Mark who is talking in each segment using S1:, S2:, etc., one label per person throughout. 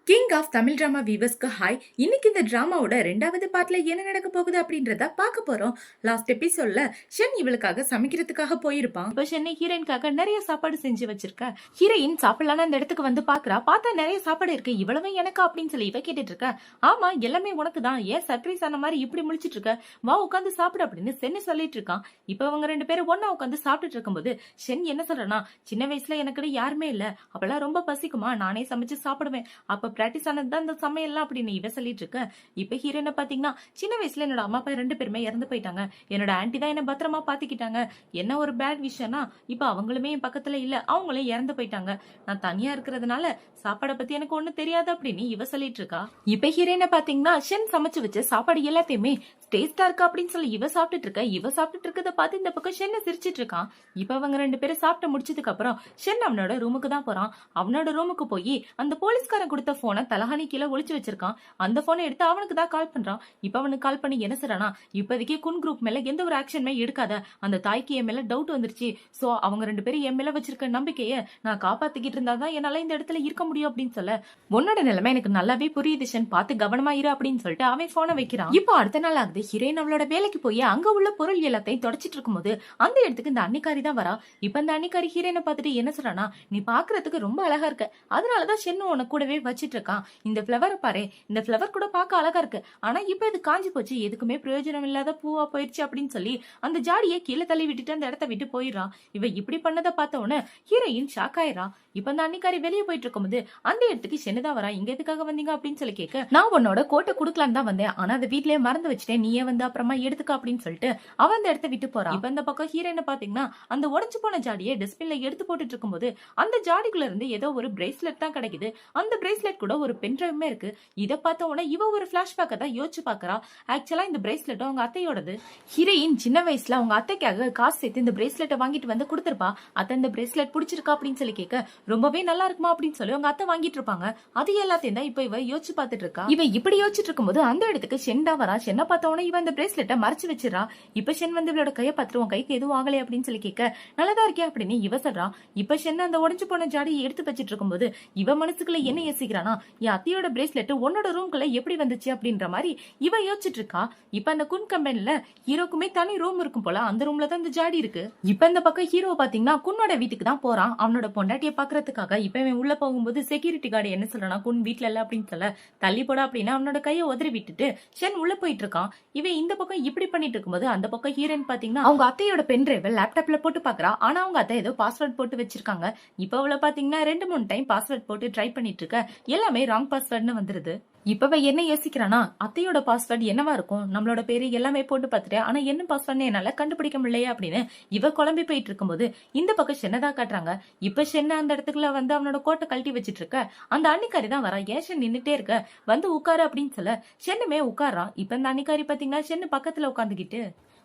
S1: King of Tamil drama வீவர்ஸ்க்கு hi. இன்னைக்கு இந்த டிராமாவோட 2வது பார்ட்ல என்ன நடக்க போகுது அப்படின்றத பார்க்க போறோம். லாஸ்ட் எபிசோட்ல ஷென் இவளுக்காக சமைக்கிறதுக்காக போயிருப்பான். இப்ப ஷென்னை ஹீரோயின்காக நிறைய சாப்பாடு செஞ்சு வச்சிருக்க. ஹீரோயின் சாப்பிடலான்னு அந்த இடத்துக்கு வந்து பாக்குறா. பார்த்தா நிறைய சாப்பாடு இருக்கு. இவ்வளவு எனக்கு அப்படின்னு சொல்லி இவ கேட்டுட்டு இருக்க. ஆமா, எல்லாமே உனக்கு தான். ஏன் சர்ப்ரைஸ் ஆன மாதிரி இப்படி முழிச்சிட்டு இருக்க? வா உட்காந்து சாப்பிடு அப்படின்னு சென்னு சொல்லிட்டு இருக்கான். இப்ப அவங்க 2 பேரும் ஒன்னா உட்காந்து சாப்பிட்டுட்டு இருக்கும்போது ஷென் என்ன சொல்றனா, சின்ன வயசுல எனக்கு யாருமே இல்ல, அப்பெல்லாம் ரொம்ப பசிக்குமா, நானே சமைச்சு சாப்பிடுவேன். அப்ப பிராக்டிஸ் ஆனதுதான் இந்த சமையல்லாம் அப்படின்னு இவ சொல்லிட்டு இருக்க. இப்ப ஹீரோயினை பாத்தீங்கன்னா, சின்ன வயசுல என்னோட அம்மா அப்பா 2 பேருமே இறந்து போயிட்டாங்க. என்னோட ஆன்டி தான் என்ன பத்திரமா பாத்துக்கிட்டாங்க. என்ன ஒரு பேட் விஷயம்னா, இப்ப அவங்களுமே என் பக்கத்துல இல்ல, அவங்களும் இறந்து போயிட்டாங்க. நான் தனியா இருக்கிறதுனால சாப்பாடை பத்தி எனக்கு ஒண்ணு தெரியாது அப்படின்னு இவ சொல்லிட்டு இருக்கா. இப்ப ஹீரோயினை பாத்தீங்கன்னா, ஷென் சமைச்சு வச்ச சாப்பாடு எல்லாத்தையுமே டேஸ்டா இருக்கா அப்படின்னு சொல்லி இவ சாப்பிட்டுட்டு இருக்க. இவ சாப்பிட்டுட்டு இருக்கத பார்த்து இந்த பக்கம் ஷென்ன சிரிச்சிட்டு இருக்கான். இப்ப அவங்க 2 பேரும் சாப்பிட்டு முடிச்சதுக்கு அப்புறம் ஷென் அவனோட ரூமுக்கு தான் போறான். அவனோட ரூமுக்கு போய் அந்த போலீஸ்காரன் கொடுத்த போனை தலகாணி கீழே ஒளிச்சு வச்சிருக்கான். அந்த போனை எடுத்து அவனுக்கு தான் கால் பண்றான். இப்ப அவனுக்கு கால் பண்ணி என்ன சொல்றானா, இப்போதைக்கு குன் குரூப் மேல எந்த ஒரு ஆக்ஷனுமே எடுக்காத, அந்த தாய்க்கு என் மேல டவுட் வந்துருச்சு. சோ அவங்க 2 பேரும் என் மேல வச்சிருக்க நம்பிக்கைய நான் காப்பாத்திக்கிட்டு இருந்தாதான் என்னால இந்த இடத்துல இருக்க முடியும் அப்படின்னு சொல்ல, உன்னோட நிலைமை எனக்கு நல்லாவே புரியுது ஷென், பார்த்து கவனமா இரு அப்படின்னு சொல்லிட்டு அவன் போனை வைக்கிறான். இப்போ அடுத்த நாள் ஆகுது. ஹீரோயின் அவளோட வேலைக்கு போய் அங்க உள்ள பொருள் எல்லாத்தையும் தொடச்சிட்டு இருக்கும்போது அந்த இடத்துக்கு இந்த அன்னிக்காரி தான் வரா. இப்ப இந்த அன்னிக்காரி ஹீரோயினை பார்த்துட்டு என்ன சொல்றானா, நீ பாக்குறதுக்கு ரொம்ப அழகா இருக்க, அதனாலதான் ஷென்னு உன கூடவே வச்சிட்டு இருக்கான். இந்த பிளவரை பாரு, இந்த பிளவர் கூட பார்க்க அழகா இருக்கு, ஆனா இப்ப இது காஞ்சி போச்சு, எதுக்குமே பிரயோஜனம் இல்லாத பூவா போயிடுச்சு அப்படின்னு சொல்லி அந்த ஜாடியை கீழே தள்ளி விட்டுட்டு அந்த இடத்த விட்டு போயிடுறான். இவ இப்படி பண்ணதை பார்த்த உடனே ஹீரோயின் ஷாக் ஆயிரா. இப்ப அந்த அன்னிக்காரி வெளியே போயிட்டு இருக்கும்போது அந்த இடத்துக்கு ஷென்னுதான் வரா. இங்க எதுக்காக வந்தீங்க அப்படின்னு சொல்லி கேட்க, நான் உன்னோட கோட்டை குடுக்கலான்னு தான் வந்தேன், ஆனா அதை வீட்லயே மறந்து வச்சுட்டேன், நீயே வந்து அப்புறமா எடுத்துக்க அப்படின்னு சொல்லிட்டு அவன் அந்த இடத்த விட்டு போறான். இப்ப இந்த பக்கம் ஹீரோயினை பாத்தீங்கன்னா, அந்த உடைஞ்சு போன ஜாடியை டஸ்ட்பின்ல எடுத்து போட்டுட்டு இருக்கும்போது அந்த ஜாடிக்குள்ள இருந்து ஏதோ ஒரு பிரேஸ்லெட் தான் கிடைக்குது. அந்த பிரேஸ்லெட் கூட ஒரு பென்ட்ரைவுமே இருக்கு. இதை பார்த்த உடனே இவ ஒரு பிளாஷ்பேக்கை தான் யோசிச்சு பாக்குறா. ஆக்சுவலா இந்த பிரேஸ்லெட் அவங்க அத்தையோடது. ஹீரோயின் சின்ன வயசுல அவங்க அத்தைக்காக காசு சேர்த்து இந்த பிரேஸ்லெட்டை வாங்கிட்டு வந்து கொடுத்திருப்பா. அத்தை இந்த பிரேஸ்லெட் பிடிச்சிருக்கா அப்படின்னு சொல்லி கேட்க, ரொம்பவே நல்லா இருக்குமா அப்படின்னு சொல்லி அவங்க அத்தை வாங்கிட்டு இருப்பாங்க. அது எல்லாத்தையும் தான் இப்ப இவ யோசிச்சு பார்த்துட்டு இருக்கா. இவ இப்படி யோசிச்சுட்டு இருக்கும்போது அந்த இடத்துக்கு ஷென் தான் வரா. ஷென்னை பார்த்த உடனே இவ இந்த பிரேஸ்லெட்டை மறைச்சு வச்சிடறா. இப்ப ஷென் வந்து இவளோட கையை பார்த்துட்டு, உன் கைக்கு எதுவும் ஆகலை அப்படின்னு சொல்லி கேட்க, நல்லதா இருக்கே அப்படின்னு இவ சொல்றா. இப்ப ஷென் அந்த உடைஞ்சு போன ஜாடியை எடுத்து வச்சிட்டு இருக்கும்போது இவ மனசுக்குள்ள என்ன யோசிக்கிறானா, என் அத்தையோட பிரேஸ்லெட் உன்னோட ரூம்குள்ள எப்படி வந்துச்சு அப்படின்ற மாதிரி இவ யோசிச்சுட்டு இருக்கா. இப்ப அந்த குன் கம்பெனில ஹீரோக்குமே தனி ரூம் இருக்கும் போல, அந்த ரூம்ல தான் இந்த ஜாடி இருக்கு. இப்ப இந்த பக்கம் ஹீரோ பாத்தீங்கன்னா குன்னோட வீட்டுக்கு தான் போறான் அவனோட பொண்டாட்டியை பாக்குறதுக்காக. இப்ப இவன் உள்ள போகும்போது செக்யூரிட்டி கார்டு என்ன சொல்றானா, குன் வீட்டுல இல்ல அப்படின்னு சொல்ல, தள்ளி போட அப்படின்னு அவனோட கையை உதறி விட்டுட்டு ஷென் உள்ள போயிட்டு இருக்கான். இவன் இந்த பக்கம் இப்படி பண்ணிட்டு இருக்கும்போது அந்த பக்கம் ஹீரோயின் பாத்தீங்கன்னா அவங்க அத்தையோட பென் டிரைவ் லேப்டாப்ல போட்டு பாக்குறா. ஆனா அவங்க அத்தை ஏதோ பாஸ்வேர்ட் போட்டு வச்சிருக்காங்க. இப்ப அவளை பாத்தீங்கன்னா 2-3 டைம் பாஸ்வேர்ட் போட்டு ட்ரை பண்ணிட்டு இருக்க, எல்லாமே ராங் பாஸ்வேர்ட்னு வந்துருது. இப்ப என்ன யோசிக்கிறானா, அத்தையோட பாஸ்வேர்ட் என்னவா இருக்கும், நம்மளோட பேரு எல்லாமே போட்டு பார்த்துட்டு ஆனா என்ன பாஸ்வேர்ட்னு என்னால கண்டுபிடிக்க முடியலையே அப்படின்னு இவ குழம்பி போயிட்டு இருக்கும்போது இந்த பக்கம் ஷென்னதா காட்டுறாங்க. இப்ப ஷென்ன அந்த இடத்துக்குள்ள வந்து அவனோட கோட்டை கழட்டி வச்சிட்டு இருக்க. அந்த அன்னிக்காரி தான் வரா. ஏன் ஷென் நின்னுட்டே இருக்க, வந்து உட்காரு அப்படின்னு சொல்ல ஷென்னுமே உட்காரான். இப்ப இந்த அன்னிக்காரி பாத்தீங்கன்னா ஷென்னு பக்கத்துல உட்காந்துக்கிட்டு,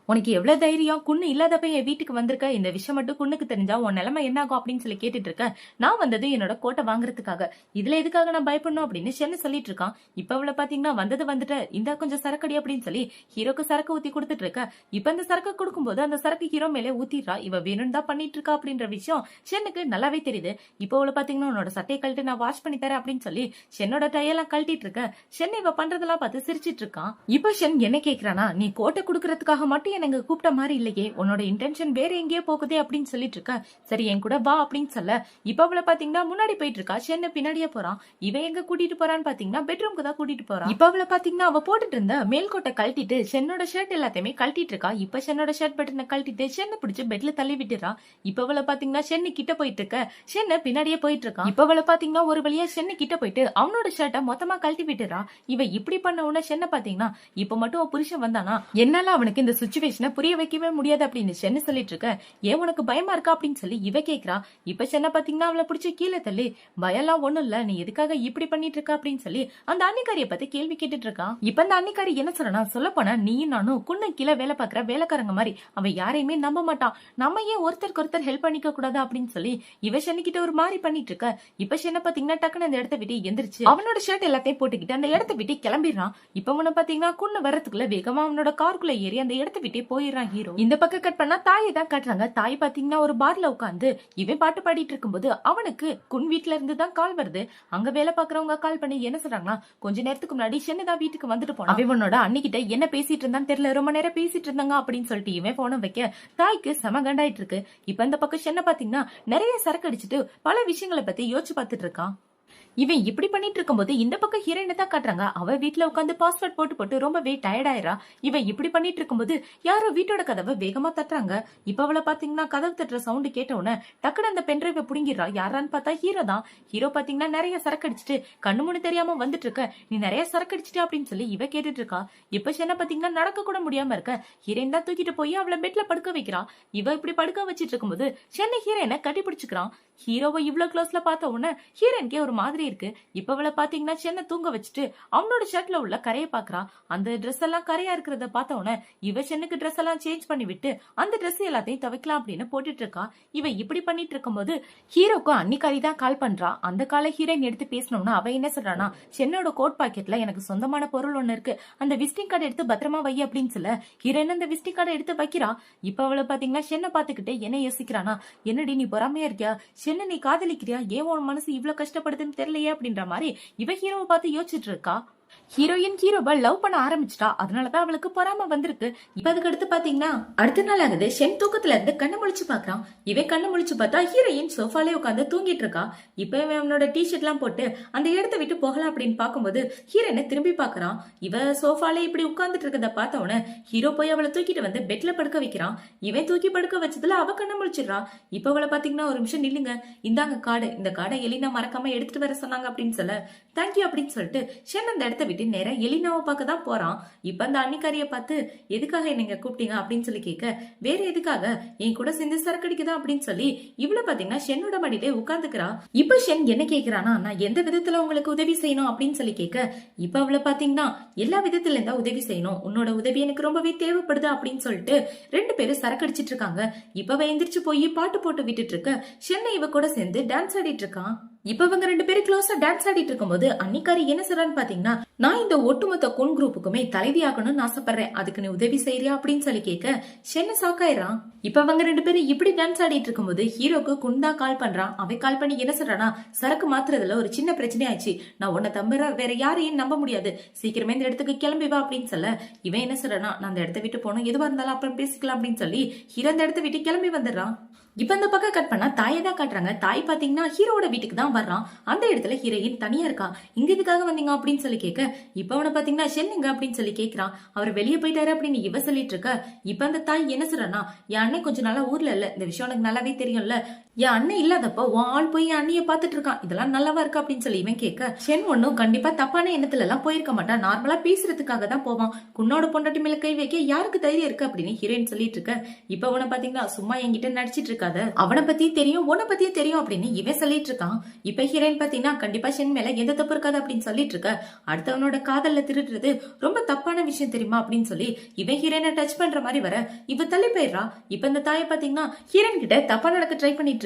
S1: உனக்கு எவ்வளவு தைரியம், குன்னு இல்லாதப்ப என் வீட்டுக்கு வந்திருக்க, இந்த விஷயம் மட்டும் குன்னுக்கு தெரிஞ்சா உன் நிலைமை என்ன ஆகும் அப்படின்னு சொல்லி கேட்டுட்டு இருக்க. நான் வந்தது என்னோட கோட்டை வாங்குறதுக்காக, இதுல எதுக்காக நான் பயப்படணும் அப்படின்னு ஷென்னு சொல்லிட்டு இருக்கான். இப்ப அவளை பாத்தீங்கன்னா வந்துட்டு இந்த கொஞ்சம் சரக்கடி அப்படின்னு சொல்லி ஹீரோக்கு சரக்கு ஊத்தி கொடுத்துட்டு இருக்க. இப்ப இந்த சரக்கு கொடுக்கும்போது அந்த சரக்கு ஹீரோ மேலே ஊத்திடுறா. இவ வேணும்னு தான் பண்ணிட்டு இருக்கா அப்படின்ற விஷயம் ஷென்னுக்கு நல்லாவே தெரியுது. இப்ப அவளை பாத்தீங்கன்னா, உன்னோட சட்டையை கழட்டு நான் வாஷ் பண்ணி தரேன் அப்படின்னு சொல்லி ஷென்னோட டையெல்லாம் கழட்டிட்டு இருக்க. ஷென் இவ பண்றதெல்லாம் பார்த்து சிரிச்சிட்டு இருக்கான். இப்ப ஷென் என்ன கேக்குறானா, நீ கோட்டை கொடுக்கறதுக்காக மட்டும் எனக்கு கூப்பிட்ட மாதிரி இல்லையே, உன்னோட இன்டென்ஷன் வேற எங்கேயோ போகுதே அப்படின்னு சொல்லிட்டு இருக்க. சரி என் கூட வா அப்படின்னு சொல்ல, இப்ப அவளை பாத்தீங்கன்னா முன்னாடி போயிட்டு இருக்கா. ஷென்ன பின்னாடியே போறான். இவன் எங்க கூட்டிட்டு போறான்னு பாத்தீங்கன்னா பெட்ரூம்க்கு தான் கூட்டிட்டு போறான். இப்ப அவளை பாத்தீங்கன்னா அவ போட்டுட்டு இருந்த மேல்கோட்டை கழட்டிட்டு ஷென்னோட ஷர்ட் எல்லாத்தையுமே கழட்டிட்டு இருக்கா. இப்ப ஷென்னோட ஷர்ட் பட்டனை கழட்டிட்டு ஷென்ன பிடிச்சு பெட்ல தள்ளி விட்டுறா. இப்ப அவளை பாத்தீங்கன்னா ஷென்னு கிட்ட போயிட்டு இருக்க. ஷென்ன பின்னாடியே போயிட்டு இருக்கான். இப்ப அவளை பாத்தீங்கன்னா ஒரு வழியா ஷென்னு கிட்ட போயிட்டு அவனோட ஷர்ட்டை மொத்தமா கழட்டி விட்டுறா. இவ இப்படி பண்ண உடனே ஷென்ன பாத்தீங்கன்னா, இப்ப மட்டும் புருஷன் வந்தானா என்னால அவனுக்கு இந்த சுச்சுவேஷனை புரிய வைக்கவே முடியாது அப்படின்னு ஷென்னு சொல்லிட்டு இருக்க. ஏன் உனக்கு பயமா இருக்கா அப்படின்னு சொல்லி இவ கேக்குறா. இப்ப ஷென்ன பாத்தீங்கன்னா அவளை பிடிச்சி கீழே தள்ளி, பயம்லாம் ஒண்ணும் இல்ல, நீ எதுக்காக இப்படி பண்ணிட்டு இருக்க அப்படின்னு சொல்லி அந்த அன்னிக்காரிய பத்தி கேள்வி கேட்டுட்டு இருக்கான். இப்ப அந்த அன்னிக்காரி என்ன சொல்றா, சொல்ல போனா நீயும் நானும் குன்ன கீழே வேலை பாக்குற வேலைக்காரங்க மாதிரி, அவன் யாரையுமே நம்ப மாட்டான், நம்ம ஏன் ஒருத்தருக்கு ஒருத்தர் ஹெல்ப் பண்ணிக்க கூடாது அப்படின்னு சொல்லி இவ ஷென்னிக்கிட்ட ஒரு மாதிரி பண்ணிட்டு இருக்க. இப்ப ஷென்ன பாத்தீங்கன்னா டக்குன்னு அந்த இடத்த விட்டு எந்திரிச்சு அவனோட ஷர்ட் எல்லாத்தையும் போட்டுக்கிட்டு அந்த இடத்த விட்டு கிளம்பிடுறான். இப்ப உன்ன பாத்தீங்கன்னா குன்னு வர்றதுக்குள்ள வேகமா அவனோட காருக்குள்ள ஏறி அந்த இடத்த விட்டு சொல்லிட்டே போயிடுறான் ஹீரோ. இந்த பக்கம் கட் பண்ணா தாயை தான் காட்டுறாங்க. தாய் பாத்தீங்கன்னா ஒரு பார்ல உட்காந்து இவன் பாட்டு பாடிட்டு இருக்கும்போது அவனுக்கு குன் வீட்டுல இருந்து தான் கால் வருது. அங்க வேலை பாக்குறவங்க கால் பண்ணி என்ன சொல்றாங்கன்னா, கொஞ்ச நேரத்துக்கு முன்னாடி ஷென்னுதான் வீட்டுக்கு வந்துட்டு போனா, அவனோட அன்னிக்கிட்ட என்ன பேசிட்டு இருந்தான்னு தெரியல, ரொம்ப நேரம் பேசிட்டு இருந்தாங்க அப்படின்னு சொல்லிட்டு இவன் போன வைக்க தாய்க்கு செம கண்டாயிட்டு இருக்கு. இப்ப இந்த பக்கம் ஷென்னை பாத்தீங்கன்னா நிறைய சரக்கு அடிச்சுட்டு பல விஷயங்களை பத்தி யோசிச்சு பாத்துட்டு இருக்கான். இவன் இப்படி பண்ணிட்டு இருக்கும்போது இந்த பக்கம் ஹீரோயினை தான் காட்டுறாங்க. அவ வீட்டுல உட்காந்து பாஸ்வேர்ட் போட்டு ரொம்பவே டயர்ட் ஆயிரா. இவன் இப்படி பண்ணிட்டு இருக்கும்போது யாரோ வீட்டோட கதவை வேகமா தட்டுறாங்க. இப்ப அவளை பாத்தீங்கன்னா கதவு தட்டுற சவுண்ட் கேட்ட உடனே டக்குனு அந்த பென்ட்ரைவை புடுங்கிடுறா. யாரான்னு பார்த்தா ஹீரோ தான். ஹீரோ பாத்தீங்கன்னா நிறைய சரக்கு அடிச்சுட்டு கண்ணு மூணு தெரியாம வந்துட்டு இருக்க. நீ நிறைய சரக்கு அடிச்சிட்டு அப்படின்னு சொல்லி இவ கேட்டுட்டு இருக்கா. இப்ப சென்னை பாத்தீங்கன்னா நடக்க கூட முடியாம இருக்க. ஹீரோயின் தான் தூக்கிட்டு போய் அவளை பெட்ல படுக்க வைக்கிறா. இவ இப்படி படுக்க வச்சிட்டு இருக்கும்போது சென்னை ஹீரோயினை கட்டி பிடிச்சுக்கிறான். ஹீரோவை இவ்வளவு க்ளோஸ்ல பார்த்த உடனே ஹீரோயின்கே ஒரு மாதிரி இருக்கு. இப்ப அவளை பாத்தீங்கன்னா சென்னை தூங்க வச்சுட்டு அவனோட ஷர்ட்ல உள்ள கரையை பாக்குறா. அந்த ட்ரெஸ் எல்லாம் கரையா இருக்கிறத பார்த்த உடனே இவ சென்னுக்கு ட்ரெஸ் எல்லாம் சேஞ்ச் பண்ணி விட்டு அந்த ட்ரெஸ் எல்லாத்தையும் துவைக்கலாம் அப்படின்னு போட்டுட்டு இருக்கா. இவ இப்படி பண்ணிட்டு இருக்கும்போது ஹீரோக்கும் அன்னிக்காரி தான் கால் பண்றா. அந்த காலை ஹீரோயின் எடுத்து பேசணும்னா அவ என்ன சொல்றானா, சென்னோட கோட் பாக்கெட்ல எனக்கு சொந்தமான பொருள் ஒண்ணு இருக்கு, அந்த விசிட்டிங் கார்டு எடுத்து பத்திரமா வை அப்படின்னு சொல்ல ஹீரோயின் அந்த விசிட்டிங் கார்டை எடுத்து வைக்கிறா. இப்ப அவளை பாத்தீங்கன்னா சென்னை பாத்துக்கிட்டு என்ன யோசிக்கிறானா, என்னடி நீ பொறாமையா இருக்கியா, சென்னை நீ காதலிக்கிறியா, ஏன் உன் மனசு இவ்வளவு கஷ்டப்படுதுன்னு தெரியலையே அப்படின்ற மாதிரி இவ ஹீரோவை பார்த்து யோசிச்சுட்டு இருக்கா. ஹீரோயின் ஹீரோவை லவ் பண்ண ஆரம்பிச்சிட்டா. அதனாலதான் அவளுக்கு பொறாம வந்திருக்கு. இப்ப அதுக்கு அடுத்து பாத்தீங்கன்னா அடுத்த நாள் ஆகுது. ஷென் தூக்கத்துல இருந்து கண்ணு முழிச்சு பாக்குறான். இவன் கண்ணு முழிச்சு பார்த்தா ஹீரோயின் சோஃபாலே உட்காந்து தூங்கிட்டு இருக்கா. இப்ப இவன் அவனோட டிஷர்ட் எல்லாம் போட்டு அந்த இடத்த விட்டு போகலாம் அப்படின்னு பாக்கும்போது ஹீரோயினை திரும்பி பாக்குறான். இவ சோஃபாலே இப்படி உட்கார்ந்துட்டு இருக்கத பார்த்த உடனே ஹீரோ போய் அவளை தூக்கிட்டு வந்து பெட்ல படுக்க வைக்கிறான். இவன் தூக்கி படுக்க வச்சதுல அவ கண்ணு முழிச்சிடறா. இப்ப அவளை பாத்தீங்கன்னா ஒரு நிமிஷம் நில்லுங்க, இந்தாங்க கார்டு, இந்த கார்டை எலினா மறக்காம எடுத்துட்டு வர சொன்னாங்க அப்படின்னு சொல்ல தேங்க்யூ அப்படின்னு சொல்லிட்டு ஷென் அந்த இடத்த விட்டு நேரா எலினாவை பார்க்க தான் போறான். இப்ப அந்த அன்னிக்காரிய பார்த்து எதுக்காக நீங்க கூப்பிட்டீங்க அப்படின்னு சொல்லி கேட்க, வேற எதுக்காக, என் கூட சேர்ந்து சரக்கடிக்குதா அப்படின்னு சொல்லி இவ்வளவு பாத்தீங்கன்னா ஷென்னோட மடியிலே உட்கார்ந்துக்கிறா. இப்ப ஷென் என்ன கேக்குறானா, நான் எந்த விதத்துல உங்களுக்கு உதவி செய்யணும் அப்படின்னு சொல்லி கேட்க, இப்ப அவளை பாத்தீங்கன்னா எல்லா விதத்துல இருந்தா உதவி செய்யணும், உன்னோட உதவி எனக்கு ரொம்பவே தேவைப்படுது அப்படின்னு சொல்லிட்டு ரெண்டு பேரும் சரக்கடிச்சிட்டு இருக்காங்க. இப்ப எந்திரிச்சு போய் பாட்டு போட்டு விட்டுட்டு இருக்க ஷென்னை இவ கூட சேர்ந்து டான்ஸ் ஆடிட்டு இருக்கான். இப்ப இவங்க ரெண்டு பேரும் க்ளோஸா டான்ஸ் ஆடிட்டு இருக்கும்போது அன்னிக்காரி என்ன சொல்றான்னு பாத்தீங்கன்னா, நான் இந்த ஒட்டுமொத்த கொன் குரூப்புக்குமே தலைவி ஆகணும்னு ஆசைப்படுறேன், அதுக்கு நீ உதவி செய்யறியா அப்படின்னு சொல்லி கேட்க ஷென்னை சாக்காயிரான். இப்ப அவங்க ரெண்டு பேரும் இப்படி டான்ஸ் ஆடிட்டு இருக்கும்போது ஹீரோக்கு குந்தா கால் பண்றான். அவன் கால் பண்ணி என்ன சொல்றானா, சரக்கு மாத்துறதுல ஒரு சின்ன பிரச்சனை ஆயிடுச்சு, நான் உன்னை தம்புற வேற யாரையும் நம்ப முடியாது, சீக்கிரமே இந்த இடத்துக்கு கிளம்பி வா அப்படின்னு சொல்ல இவன் என்ன சொல்றானா, நான் அந்த இடத்த விட்டு போனோம், எதுவா இருந்தாலும் அப்புறம் பேசிக்கலாம் அப்படின்னு சொல்லி ஹீரோ அந்த இடத்த விட்டு கிளம்பி வந்துடுறான். இப்ப இந்த பக்கம் கட் பண்ணா தாயை தான் காட்டுறாங்க. தாய் பாத்தீங்கன்னா ஹீரோட வீட்டுக்கு தான் வர்றான். அந்த இடத்துல ஹீரோயின் தனியா இருக்கா. இங்க இதுக்காக வந்தீங்க அப்படின்னு சொல்லி கேட்க, இப்ப அவனை பாத்தீங்கன்னா ஷென்னுங்க அப்படின்னு சொல்லி கேக்குறான். அவர் வெளியே போயிட்டாரு அப்படின்னு இவ சொல்லிட்டு இருக்க. இப்ப அந்த தாய் என்ன சொல்றானா, என் அண்ணன் கொஞ்சம் நாளா ஊர்ல இல்ல, இந்த விஷயம் எனக்கு நல்லாவே தெரியும்ல, என் அண்ணன் இல்லாதப்போ உன் ஆள் போய் என் அண்ணிய பாத்துட்டு இருக்கான், இதெல்லாம் நல்லாவா இருக்கு அப்படின்னு சொல்லி இவன் கேட்க, ஷென் ஒன்னும் கண்டிப்பா தப்பான எண்ணத்துல எல்லாம் போயிருக்க மாட்டான், நார்மலா பேசுறதுக்காக தான் போவான், குன்னோட பொண்டாட்டி மேல கை வைக்க யாருக்கு தைரியம் இருக்கு அப்படின்னு ஹீரோயின் சொல்லிட்டு இருக்க. இப்ப அவனை பாத்தீங்கன்னா சும்மா என்கிட்ட நடிச்சிட்டு இருக்காத, அவனை பத்தி தெரியும் உன்னை பத்தியும் தெரியும் அப்படின்னு இவன் சொல்லிட்டு இருக்கான். இப்ப ஹீரோயின் பாத்தீங்கன்னா கண்டிப்பா ஷென் மேல எந்த தப்பு இருக்காது அப்படின்னு சொல்லிட்டு இருக்க. அடுத்தவனோட காதல்ல திருடுறது ரொம்ப தப்பான விஷயம் தெரியுமா அப்படின்னு சொல்லி இவன் ஹீரோயினை டச் பண்ற மாதிரி வர இவ தள்ளி போயிடுறா. இப்ப இந்த தாயை பாத்தீங்கன்னா ஹீரோயின் கிட்ட தப்பா நடக்க ட்ரை பண்ணிட்டு இருக்க.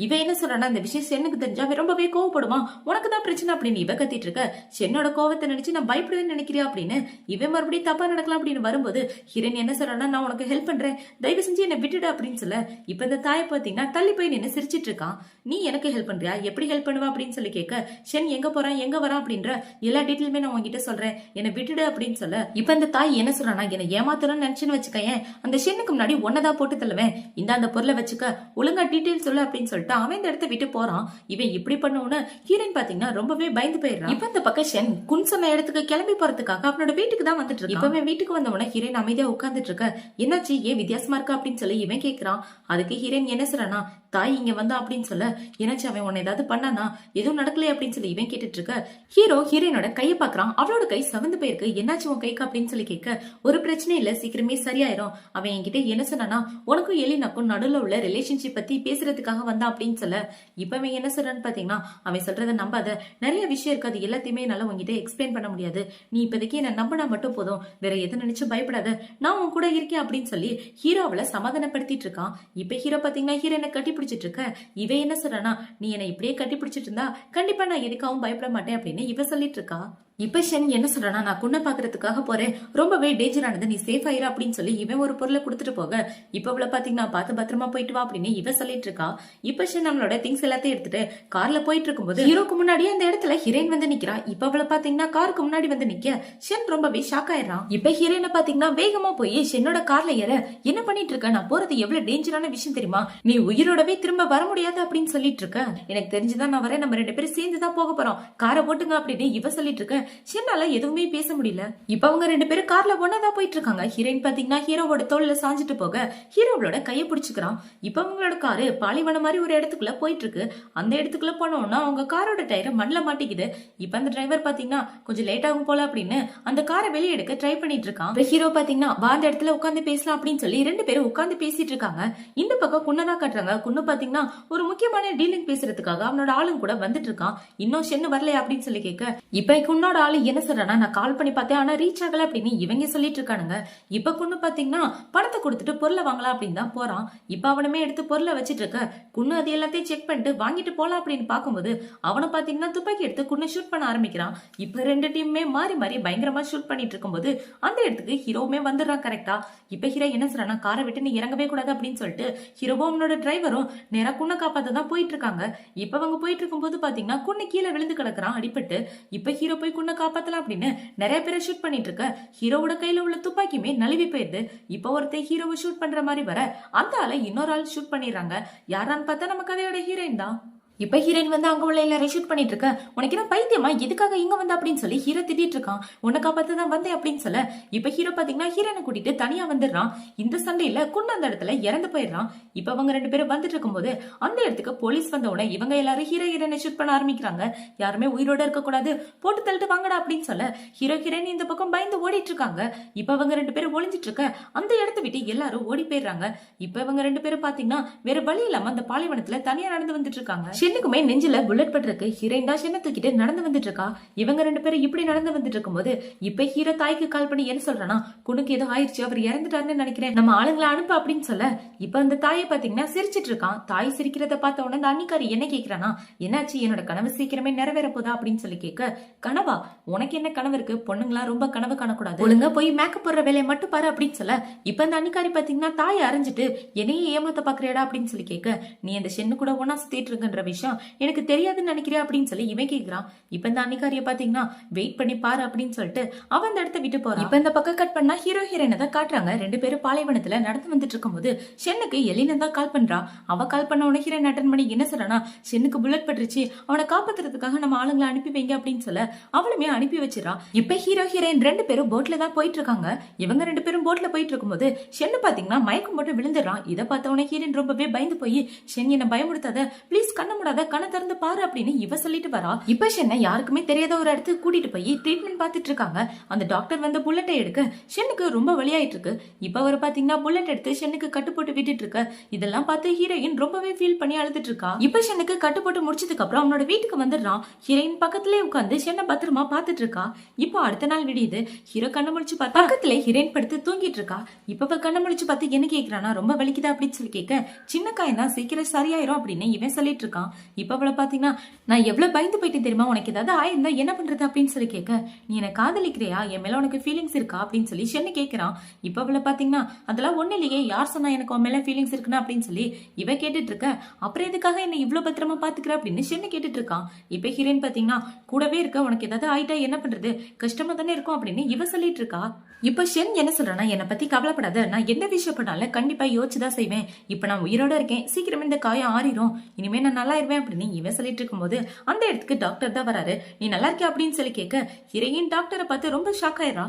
S1: இவ என்ன சொல்றானா, இந்த விஷயம் ஷென்னுக்கு தெரிஞ்சா ரொம்பவே கோவப்படுவான், உனக்கு தான் பிரச்சனை அப்படின்னு இவ கத்திட்டு இருக்க. ஷென்னோட கோவத்தை நினைச்சு நான் பயப்படுவேன்னு நினைக்கிறியா அப்படின்னு இவன் மறுபடியும் தப்பா நடக்கலாம் அப்படின்னு வரும்போது ஹீரோயின் என்ன சொல்றானா, நான் உனக்கு ஹெல்ப் பண்றேன், தயவு செஞ்சு என்ன விட்டுடு அப்படின்னு சொல்ல இப்ப இந்த தாயை பாத்தீங்கன்னா தள்ளி போய் நின்று சிரிச்சிட்டு இருக்கான். நீ எனக்கு ஹெல்ப் பண்றியா, எப்படி ஹெல்ப் பண்ணுவா அப்படின்னு சொல்லி கேட்க, ஷென் எங்க போறான் எங்க வரான் அப்படின்ற எல்லா டீட்டெயிலுமே நான் உங்ககிட்ட சொல்றேன், என்ன விட்டுடு அப்படின்னு சொல்ல இப்ப இந்த தாய் என்ன சொல்றானா, என்ன ஏமாத்தணும்னு நினைச்சுன்னு வச்சுக்கேன், அந்த ஷென்னுக்கு முன்னாடி ஒன்னதான் போட்டு தள்ளுவேன், இந்த அந்த பொருளை வச்சுக்க, ஒழுங்கா டீட்டெயில் சொல்லு அப்படின்னு சொல்லிட்டு அவன் இந்த இடத்த விட்டு போறான். இவன் இப்படி பண்ணவுன்னு ஹீரோயின் பாத்தீங்கன்னா ரொம்பவே பயந்து போயிடுறான். இப்ப இந்த பக்கம் ஷென் குன் சொன்ன இடத்துக்கு கிளம்பி போறதுக்காக அவனோட வீட்டுக்கு தான் வந்துட்டு இருக்கு. இப்ப வீட்டுக்கு வந்தவன ஹீரோயின் அமைதியா உட்கார்ந்துட்டு இருக்க. என்னாச்சு, ஏன் வித்தியாசமா இருக்கா அப்படின்னு சொல்லி இவன் கேக்குறான். அதுக்கு ஹீரோயின் என்ன சொல்றானா, தாய் இங்க வந்தா அப்படின்னு சொல்ல, என்னாச்சு அவன் உன்னை ஏதாவது பண்ணானா, எதுவும் நடக்கலையே அப்படின்னு சொல்லி இவன் கேட்டுட்டு இருக்க. ஹீரோ ஹீரோயினோட கையை பாக்குறான். அவளோட கை சவந்து போயிருக்கு. என்னாச்சு உன் கைக்கு அப்படின்னு சொல்லி கேட்க, ஒரு பிரச்சனை இல்ல, சீக்கிரமே சரியாயிரும். அவன் என்கிட்ட என்ன சொன்னானா, உனக்கும் எலினாக்கும் நடுவுல உள்ள ரிலேஷன்ஷிப் பத்தி பேசுறதுக்காக சமாளிக்கிறதுக்காக வந்தா அப்படின்னு சொல்ல இப்ப அவன் என்ன சொல்றான்னு பாத்தீங்கன்னா, அவன் சொல்றதை நம்பாத, நிறைய விஷயம் இருக்கு, அது எல்லாத்தையுமே என்னால உங்ககிட்ட எக்ஸ்பிளைன் பண்ண முடியாது, நீ இப்போதைக்கு என்ன நம்பினா மட்டும் போதும், வேற எதை நினைச்சு பயப்படாத, நான் உன் கூட இருக்கேன் அப்படின்னு சொல்லி ஹீரோவில சமாதானப்படுத்திட்டு இருக்கான். இப்ப ஹீரோ பாத்தீங்கன்னா ஹீரோனை கட்டி பிடிச்சிட்டு இருக்க. இவ என்ன சொல்றானா, நீ என்னை இப்படியே கட்டி பிடிச்சிட்டு இருந்தா கண்டிப்பா நான் எதுக்காகவும் பயப்பட மாட்டேன் அப்படின்னு இவ சொல்லிட்டு இருக்கா. இப்ப ஷென் என்ன சொல்றானா, நான் குன்ன பாக்குறதுக்காக போறேன், ரொம்பவே டேஞ்சரானது, நீ சேஃப் ஆயிரு அப்படின்னு சொல்லி இவன் ஒரு பொருளை கொடுத்துட்டு போக இப்ப அவளை பாத்தீங்கன்னா பார்த்து பத்திரமா போயிட்டு வா அப்படின்னு இவ சொல்லிட்டு இருக்கா. இப்ப ஷென் நம்மளோட திங்ஸ் எல்லாத்தையும் எடுத்துட்டு கார்ல போயிட்டு இருக்கும்போது ஹீரோக்கு முன்னாடியே அந்த இடத்துல ஹீரோயின் வந்து நிக்கிறா. இப்ப அவளை பாத்தீங்கன்னா காருக்கு முன்னாடி வந்து நிக்க ஷென் ரொம்பவே ஷாக் ஆயிடுறான். இப்ப ஹீரோயினை பாத்தீங்கன்னா வேகமா போய் ஷென்னோட கார்ல ஏற, என்ன பண்ணிட்டு இருக்க, நான் போறது எவ்வளவு டேஞ்சரான விஷயம் தெரியுமா, நீ உயிரோடவே திரும்ப வர முடியாது அப்படின்னு சொல்லிட்டு இருக்க, எனக்கு தெரிஞ்சுதான் நான் வரேன், நம்ம 2 பேரும் சேர்ந்துதான் போக போறோம், காரை போட்டுங்க அப்படின்னு இவ சொல்லிட்டு இருக்க. ஷென்னால எதுவுமே பேச முடியல. இப்ப அவங்க 2 பேரும் கார்ல ஒன்னாதான் போயிட்டு இருக்காங்க. ஹீரோயின் பாத்தீங்கன்னா ஹீரோவோட தோல்ல சாஞ்சிட்டு போக ஹீரோவோட கையை பிடிச்சுக்கிறான். இப்ப அவங்களோட காரு பாலைவனம் மாதிரி ஒரு இடத்துக்குள்ள போயிட்டு இருக்கு. அந்த இடத்துக்குள்ள போனோம்னா அவங்க காரோட டயர் மண்ணில் மாட்டிக்குது. இப்ப அந்த டிரைவர் பாத்தீங்கன்னா கொஞ்சம் லேட் ஆகும் போல அப்படின்னு அந்த காரை வெளியே எடுக்க ட்ரை பண்ணிட்டு இருக்கான். ஹீரோ பாத்தீங்கன்னா அந்த இடத்துல உட்காந்து பேசலாம் அப்படின்னு சொல்லி 2 பேரும் உட்காந்து பேசிட்டு இருக்காங்க. இந்த பக்கம் குன்னதான் காட்டுறாங்க. குன்னு பாத்தீங்கன்னா ஒரு முக்கியமான டீலிங் பேசுறதுக்காக அவனோட ஆளும் கூட வந்துட்டு இருக்கான். இன்னும் ஷென்னு வரலையா அப்படின்னு சொல்லி கேட்க இப்ப குன்னோட ஆளு என்ன சொல்றானா, நான் கால் பண்ணி பார்த்தேன் ஆனா ரீச் ஆகல அப்படின்னு இவங்க சொல்லிட்டு இருக்கானுங்க. இப்ப குன்னு பாத்தீங்கன்னா பணத்தை கொடுத்துட்டு பொருளை வாங்கலாம் அப்படின்னு தான் போறான். இப்ப அவனுமே எடுத்து பொருளை வச்சிட்டு இருக்க. குன்னு அது எல்லாத்தையும் செக் பண்ணிட்டு வாங்கிட்டு போலாம் அப்படின்னு பாக்கும்போது அவனை பாத்தீங்கன்னா துப்பாக்கி எடுத்து குன்னு ஷூட் பண்ண ஆரம்பிக்கிறான். இப்ப 2 டீமுமே மாறி மாறி பயங்கரமா ஷூட் பண்ணிட்டு இருக்கும்போது அந்த இடத்துக்கு ஹீரோவுமே வந்துடுறான் கரெக்டா. இப்ப ஹீரோ என்ன சொல்றானா, காரை விட்டு நீ இறங்கவே கூடாது அப்படின்னு சொல்லிட்டு ஹீரோவும் அவனோட டிரைவரும் நேரா குன்னை காப்பாத்த தான் போயிட்டு இருக்காங்க. இப்ப அவங்க போயிட்டு இருக்கும்போது பாத்தீங்கன்னா குன்னு கீழே விழுந்து கிடக்குறான் அடிபட்டு. இப்ப ஹீரோ போய் குன்னை காப்பாத்தலாம் அப்படின்னு நிறைய பேரை ஷூட் பண்ணிட்டு இருக்க. ஹீரோவோட கையில உள்ள துப்பாக்கியுமே நழுவி போயிருது. இப்ப ஒருத்தர் ஹீரோவை ஷூட் பண்ற மாதிரி வர அந்த ஆளை இன்னொரு ஆள் ஷூட் பண்ணிடுறாங்க. யாரான்னு பார்த்தா நம்ம கதையோட ஹீரோயின் தான். இப்ப ஹீரோயின் வந்து அங்க உள்ள எல்லாரையும் ஷூட் பண்ணிட்டு இருக்க. உனக்கு என்ன பைத்தியமா, எதுக்காக இங்க வந்த அப்படின்னு சொல்லி ஹீரோ திட்டிட்டு இருக்கான். உன்னை காப்பாத்த தான் வந்தேன் அப்படின்னு சொல்ல இப்ப ஹீரோ பாத்தீங்கன்னா ஹீரோனை கூட்டிட்டு தனியா வந்துடுறான். இந்த சண்டையில குன்னு அந்த இடத்துல இறந்து போயிடுறான். இப்ப அவங்க 2 பேரும் வந்துட்டு இருக்கும்போது அந்த இடத்துக்கு போலீஸ் வந்த உடனே இவங்க எல்லாரும் ஹீரோயினை ஷூட் பண்ண ஆரம்பிக்கிறாங்க. யாருமே உயிரோட இருக்க கூடாது, போட்டு தள்ளிட்டு வாங்கடா அப்படின்னு சொல்ல ஹீரோயின் இந்த பக்கம் பயந்து ஓடிட்டு இருக்காங்க. இப்ப அவங்க 2 பேரும் ஒளிஞ்சிட்டு இருக்க அந்த இடத்த விட்டு எல்லாரும் ஓடி போயிடுறாங்க. இப்ப இவங்க 2 பேரும் பாத்தீங்கன்னா வேற வழி இல்லாம அந்த பாலைவனத்துல தனியா நடந்து வந்துட்டு இருக்காங்க. ஷென்னுக்குமே நெஞ்சில புல்லட் பட்டிருக்கு. ஹீரோயின் தான் ஷென்னை தூக்கிட்டு நடந்து வந்துட்டு இருக்கா. இவங்க 2 பேரும் இப்படி நடந்து வந்துட்டு இருக்கும்போது இப்ப ஹீரோ தாய்க்கு கால் பண்ணி என்ன சொல்றானா, குனுக்கு ஏதோ ஆயிடுச்சு, அவர் இறந்துட்டாருன்னு நினைக்கிறேன், நம்ம ஆளுங்களை அனுப்பு அப்படின்னு சொல்ல இப்ப அந்த தாயை பாத்தீங்கன்னா சிரிச்சிட்டு இருக்கான். தாய் சிரிக்கிறத பார்த்த உடனே அந்த அன்னிக்காரி என்ன கேக்குறானா, என்னாச்சு, என்னோட கனவு சீக்கிரமே நிறைவேற போதா அப்படின்னு சொல்லி கேட்க, கனவா, உனக்கு என்ன கனவு இருக்கு, பொண்ணுங்களா ரொம்ப கனவு காணக்கூடாது, ஒழுங்கா போய் மேக்கப் போடுற வேலையை மட்டும் பாரு அப்படின்னு சொல்ல இப்ப அந்த அன்னிக்காரி பாத்தீங்கன்னா தாயை அரைஞ்சிட்டு என்னையே ஏமாத்த பாக்குறியாடா அப்படின்னு சொல்லி கேட்க, நீ அந்த ஷென்னு கூட ஒன்னா சுத்திட்டு இருக்குன்ற விஷயம் எனக்கு தெரியாதுன்னு நினைக்கிறேன் அப்படின்னு சொல்லி இவன் கேக்குறான். இப்ப இந்த அன்னிக்காரிய பாத்தீங்கன்னா வெயிட் பண்ணி பாரு அப்படின்னு சொல்லிட்டு அவன் அந்த இடத்த விட்டு போறான். இப்ப இந்த பக்கம் கட் பண்ணா ஹீரோ ஹீரோயினை தான் காட்டுறாங்க. 2 பேரும் பாலைவனத்துல நடந்து வந்துட்டு இருக்கும்போது ஷென்னுக்கு எலினா தான் கால் பண்றா. அவ கால் பண்ண உடனே ஹீரோயின் அட்டன் பண்ணி என்ன சொல்றானா, ஷென்னுக்கு புல்லட் பட்டுருச்சு, அவனை காப்பாத்துறதுக்காக நம்ம ஆளுங்களை அனுப்பி வைங்க அப்படின்னு சொல்ல அவளுமே அனுப்பி வச்சிடறான். இப்ப ஹீரோ ஹீரோயின் 2 பேரும் போட்ல தான் போயிட்டு இருக்காங்க. இவங்க 2 பேரும் போட்ல போயிட்டு இருக்கும்போது ஷென்னு பாத்தீங்கன்னா மயக்கம் போட்டு விழுந்துடுறான். இதை பார்த்த உடனே ஹீரோயின் ரொம்பவே பயந்து போய், ஷென் என்ன பயமுடுத்தாத, பிளீஸ் கண்ண மூடாத, கண்ணை திறந்து பாரு அப்படின்னு இவ சொல்லிட்டு வரா. இப்ப ஷென்னை யாருக்குமே தெரியாத ஒரு இடத்துக்கு கூட்டிட்டு போய் ட்ரீட்மெண்ட் பார்த்துட்டு இருக்காங்க. அந்த டாக்டர் வந்து புல்லட்டை எடுக்க ஷென்னுக்கு ரொம்ப வலியாயிட்டு இருக்கு. இப்ப அவர் பாத்தீங்கன்னா புல்லட் எடுத்து ஷென்னுக்கு கட்டு போட்டு விட்டுட்டு இருக்க. இதெல்லாம் பார்த்து ஹீரோயின் ரொம்பவே ஃபீல் பண்ணி அழுதுட்டு இருக்கா. இப்ப ஷென்னுக்கு கட்டு போட்டு முடிச்சதுக்கு அப்புறம் அவனோட வீட்டுக்கு வந்துடுறான். ஹீரோயின் பக்கத்திலே உட்காந்து ஷென்னை பத்திரமா பாத்துட்டு இருக்கா. இப்போ அடுத்த நாள் விடியுது. ஹீரோ கண்ணு முடிச்சு பார்த்து பக்கத்திலே ஹீரோயின் படுத்து தூங்கிட்டு இருக்கா. இப்ப கண்ணு முடிச்சு பார்த்து என்ன கேக்குறானா, ரொம்ப வலிக்குதா அப்படின்னு சொல்லி கேட்க, சின்ன காயம் தான், சீக்கிரம் சரியாயிரும் அப்படின்னு இவன் சொல்லிட்டு இருக்கான். இப்ப அவளை பாத்தீங்கன்னா, நான் எவ்வளவு பயந்து போயிட்டேன் தெரியுமா, உனக்கு ஏதாவது ஆயிருந்தா என்ன பண்றது அப்படின்னு சொல்லி கேட்க, நீ என்ன காதலிக்கிறியா, என் மேல உனக்கு ஃபீலிங்ஸ் இருக்கா அப்படின்னு சொல்லி ஷென்னு கேட்கிறான். இப்ப அவளை பாத்தீங்கன்னா, அதெல்லாம் ஒண்ணு இல்லையே, யார் சொன்னா எனக்கு உன் மேல ஃபீலிங்ஸ் இருக்குன்னு அப்படின்னு சொல்லி இவ கேட்டுட்டு இருக்க. அப்புறம் எதுக்காக என்ன இவ்வளவு பத்திரமா பாத்துக்கிற அப்படின்னு ஷென்னு கேட்டுட்டு இருக்கான். இப்ப ஹீரோயின் பாத்தீங்கன்னா, கூடவே இருக்க, உனக்கு ஏதாவது ஆயிட்டா என்ன பண்றது, கஷ்டமா தானே இருக்கும் அப்படின்னு இவ சொல்லிட்டு இருக்கா. இப்ப ஷென் என்ன சொல்றானா, என்னை பத்தி கவலைப்படாத, நான் என்ன விஷயம் பண்ணாலும் கண்டிப்பா யோசிச்சுதான் செய்வேன், இப்ப நான் உயிரோட இருக்கேன், சீக்கிரமே இந்த காயம் ஆறிடும், இனிமே நான் நல்லா ஆயிருவேன் அப்படின்னு இவன் சொல்லிட்டு இருக்கும்போது அந்த இடத்துக்கு டாக்டர் தான் வராரு. நீ நல்லா இருக்கியா அப்படின்னு சொல்லி கேட்க ஹீரோயின் டாக்டரை பார்த்து ரொம்ப ஷாக் ஆயிரா.